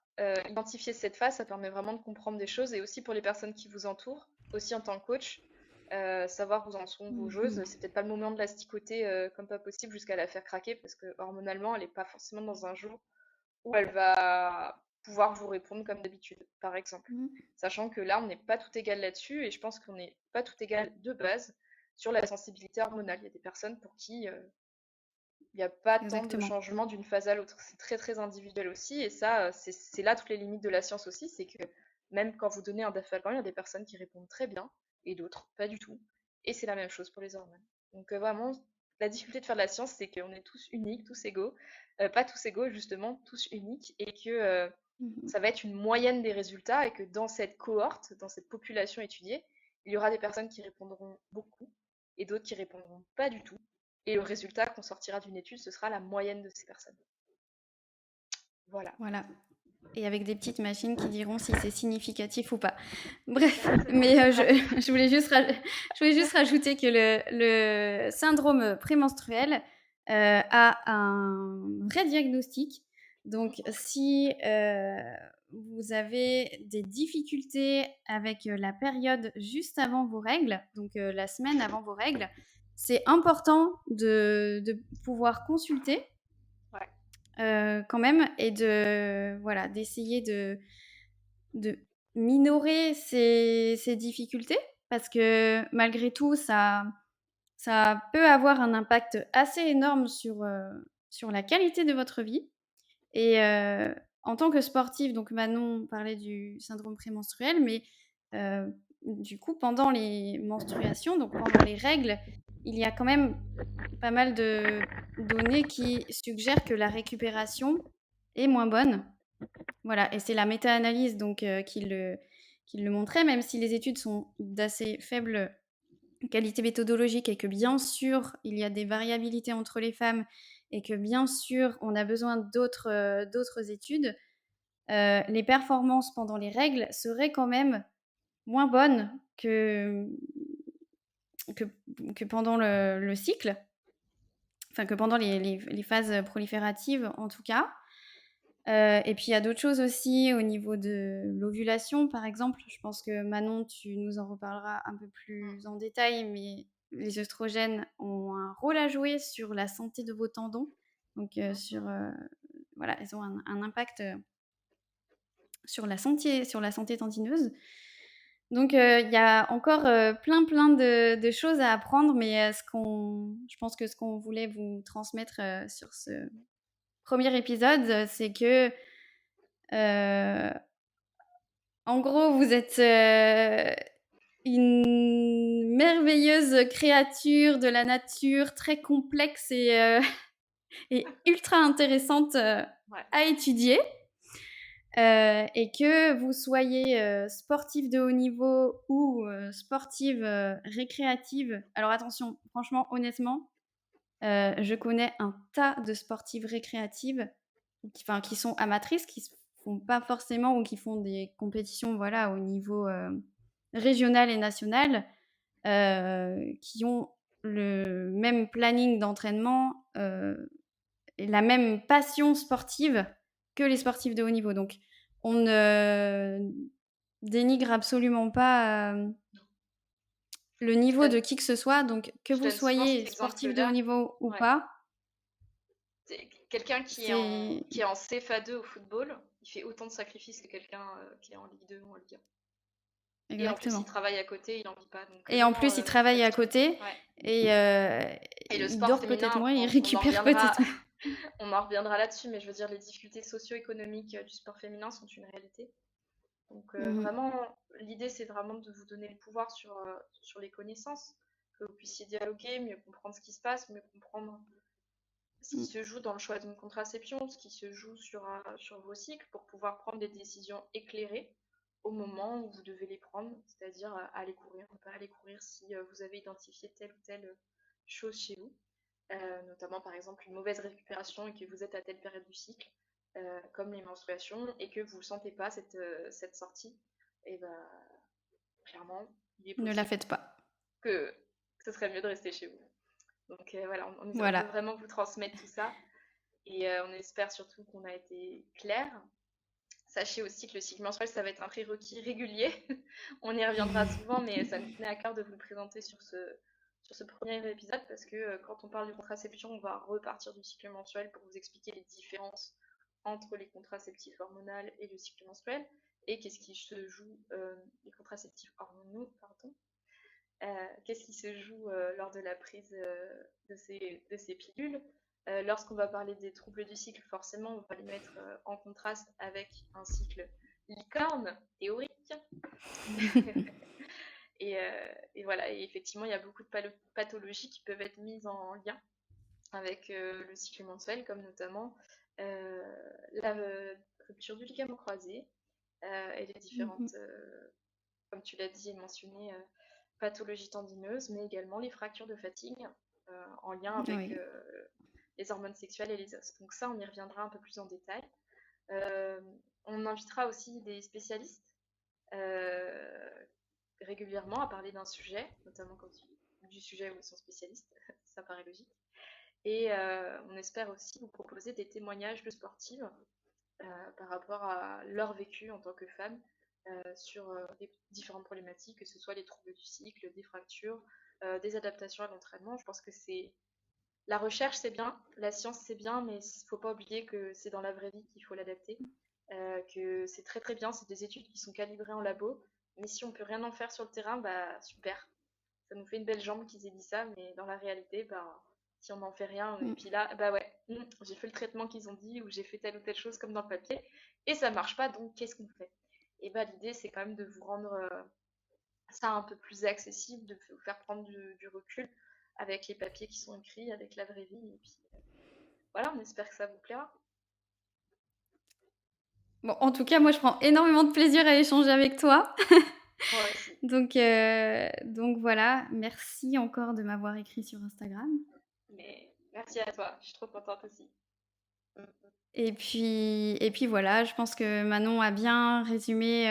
identifier cette phase, ça permet vraiment de comprendre des choses et aussi pour les personnes qui vous entourent, aussi en tant que coach, savoir où en sont vos Mhm. joueuses. C'est peut-être pas le moment de la sticoter comme pas possible jusqu'à la faire craquer parce que hormonalement, elle n'est pas forcément dans un jour où elle va pouvoir vous répondre comme d'habitude, par exemple. Mhm. Sachant que là, on n'est pas tout égal là-dessus et je pense qu'on n'est pas tout égal de base sur la sensibilité hormonale. Il y a des personnes pour qui il n'y a pas tant de Exactement. changements d'une phase à l'autre. C'est très très individuel aussi. Et ça, c'est là toutes les limites de la science aussi. C'est que même quand vous donnez un dafalgan, il y a des personnes qui répondent très bien et d'autres pas du tout. Et c'est la même chose pour les hormones. Donc vraiment, la difficulté de faire de la science, c'est qu'on est tous uniques, tous égaux. Pas tous égaux, justement, tous uniques. Et que Mhm. ça va être une moyenne des résultats et que dans cette cohorte, dans cette population étudiée, il y aura des personnes qui répondront beaucoup et d'autres qui répondront pas du tout. Et le résultat qu'on sortira d'une étude, ce sera la moyenne de ces personnes. Voilà. Voilà. Et avec des petites machines qui diront si c'est significatif ou pas. Bref, Exactement. mais Rapide. je voulais juste rajouter que le syndrome prémenstruel a un vrai diagnostic. Donc, si vous avez des difficultés avec la période juste avant vos règles, donc la semaine avant vos règles, c'est important de pouvoir consulter Ouais. quand même et voilà, d'essayer de minorer ces difficultés parce que malgré tout, ça peut avoir un impact assez énorme sur la qualité de votre vie. Et en tant que sportive, donc Manon parlait du syndrome prémenstruel, mais du coup, pendant les menstruations, donc pendant les règles, il y a quand même pas mal de données qui suggèrent que la récupération est moins bonne. Voilà, et c'est la méta-analyse donc qui le montrait, même si les études sont d'assez faible qualité méthodologique et que bien sûr, il y a des variabilités entre les femmes et que bien sûr, on a besoin d'autres études, les performances pendant les règles seraient quand même moins bonnes que, que pendant le cycle, enfin que pendant les phases prolifératives en tout cas. Et puis il y a d'autres choses aussi au niveau de l'ovulation, par exemple. Je pense que Manon, tu nous en reparleras un peu plus en détail, mais les œstrogènes ont un rôle à jouer sur la santé de vos tendons. Donc voilà, elles ont un impact sur la santé tendineuse. Donc, il y a encore plein de choses à apprendre, mais je pense que ce qu'on voulait vous transmettre sur ce premier épisode, c'est que, euh, en gros, vous êtes une merveilleuse créature de la nature, très complexe et ultra intéressante Ouais. à étudier. Et que vous soyez sportif de haut niveau ou sportive récréative. Alors attention, franchement, honnêtement, je connais un tas de sportives récréatives qui sont amatrices, qui ne font pas forcément ou qui font des compétitions voilà, au niveau régional et national, qui ont le même planning d'entraînement et la même passion sportive que les sportifs de haut niveau. Donc, on ne dénigre absolument pas le Je niveau donne, de qui que ce soit. Donc, que je vous donne souvent soyez cet sportif de haut exemple-là. niveau ou Ouais. pas, C'est quelqu'un c'est qui est en CFA2 au football, il fait autant de sacrifices que quelqu'un qui est en Ligue 2 ou en Ligue 1. Et en plus, il exactement. travaille à côté, il n'en vit pas. Donc Et en non, plus, il travaille à là-dessus. côté Ouais. et Et le il sport dort peut-être féminin, moins, il on en récupère reviendra, peut-être moins. on en reviendra là-dessus, mais je veux dire, les difficultés socio-économiques du sport féminin sont une réalité. Donc Mhm. vraiment, l'idée, c'est vraiment de vous donner le pouvoir sur les connaissances, que vous puissiez dialoguer, mieux comprendre ce qui se passe, mieux comprendre ce qui se joue dans le choix d'une contraception, ce qui se joue sur vos cycles, pour pouvoir prendre des décisions éclairées au moment où vous devez les prendre, c'est-à-dire aller courir, ne pas aller courir si vous avez identifié telle ou telle chose chez vous, notamment par exemple une mauvaise récupération et que vous êtes à telle période du cycle, comme les menstruations, et que vous ne sentez pas cette sortie, et ben clairement, il est Ne la possible faites pas. que ce serait mieux de rester chez vous. Donc voilà, on Voilà. veut vraiment vous transmettre tout ça. Et on espère surtout qu'on a été clair. Sachez aussi que le cycle menstruel, ça va être un prérequis régulier. On y reviendra souvent, mais ça me tenait à cœur de vous le présenter sur ce premier épisode parce que quand on parle de contraception, on va repartir du cycle menstruel pour vous expliquer les différences entre les contraceptifs hormonaux et le cycle menstruel et qu'est-ce qui se joue, les contraceptifs hormonaux, pardon, qu'est-ce qui se joue lors de la prise de ces pilules. Lorsqu'on va parler des troubles du cycle, forcément, on va les mettre en contraste avec un cycle licorne théorique. Et voilà, et effectivement, il y a beaucoup de pathologies qui peuvent être mises en lien avec le cycle mensuel, comme notamment la rupture du ligament croisé et les différentes, comme tu l'as dit et mentionné, pathologies tendineuses, mais également les fractures de fatigue en lien avec Oui. les hormones sexuelles et les os. Donc ça, on y reviendra un peu plus en détail. Euh, on invitera aussi des spécialistes euh, régulièrement à parler d'un sujet, notamment du sujet où ils sont spécialistes, ça paraît logique. Et on espère aussi vous proposer des témoignages de sportives par rapport à leur vécu en tant que femme sur des différentes problématiques, que ce soit les troubles du cycle, des fractures, des adaptations à l'entraînement. Je pense que c'est la recherche, c'est bien, la science, c'est bien, mais il ne faut pas oublier que c'est dans la vraie vie qu'il faut l'adapter. Que c'est très très bien, c'est des études qui sont calibrées en labo, mais si on peut rien en faire sur le terrain, bah super. Ça nous fait une belle jambe qu'ils aient dit ça, mais dans la réalité, bah, si on n'en fait rien, et puis là, bah ouais, j'ai fait le traitement qu'ils ont dit, ou j'ai fait telle ou telle chose comme dans le papier, et ça marche pas, donc qu'est-ce qu'on fait? Et bah l'idée, c'est quand même de vous rendre ça un peu plus accessible, de vous faire prendre du recul avec les papiers qui sont écrits, avec la vraie vie, et puis voilà, on espère que ça vous plaira. Bon, en tout cas, moi, je prends énormément de plaisir à échanger avec toi. Moi aussi. Donc voilà, merci encore de m'avoir écrit sur Instagram. Mais merci à toi, je suis trop contente aussi. Et puis voilà, je pense que Manon a bien résumé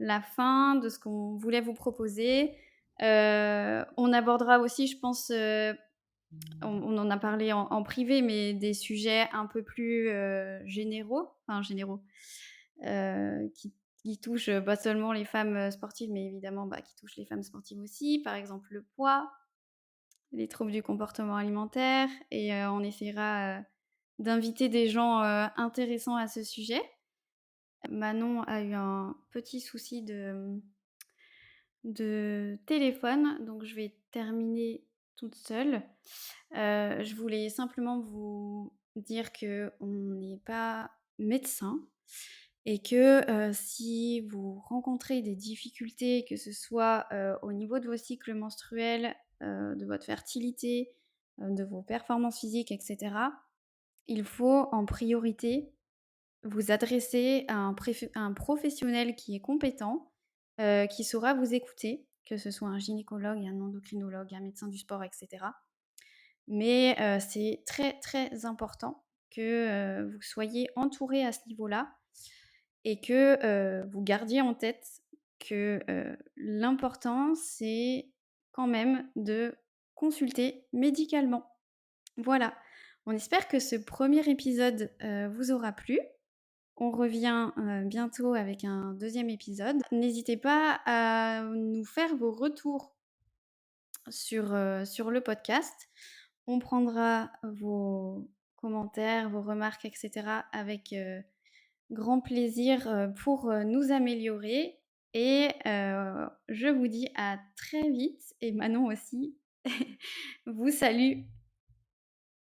la fin de ce qu'on voulait vous proposer. On abordera aussi, je pense, on en a parlé en privé, mais des sujets un peu plus généraux, qui touchent pas seulement les femmes sportives, mais évidemment qui touchent les femmes sportives aussi. Par exemple, le poids, les troubles du comportement alimentaire, et on essaiera d'inviter des gens intéressants à ce sujet. Manon a eu un petit souci de téléphone, donc je vais terminer toute seule. Je voulais simplement vous dire qu'on n'est pas médecin et que, si vous rencontrez des difficultés, que ce soit, au niveau de vos cycles menstruels, de votre fertilité, de vos performances physiques et cetera, il faut en priorité vous adresser à un professionnel qui est compétent, qui saura vous écouter, que ce soit un gynécologue, un endocrinologue, un médecin du sport et cetera. Mais c'est très, très important que, vous soyez entourés à ce niveau-là et que, vous gardiez en tête que, l'important, c'est quand même de consulter médicalement. Voilà. On espère que ce premier épisode, vous aura plu. On revient, bientôt avec un deuxième épisode. N'hésitez pas à nous faire vos retours sur le podcast. On prendra vos commentaires, vos remarques et cetera avec, grand plaisir, pour, nous améliorer et je vous dis à très vite et Manon aussi vous salue.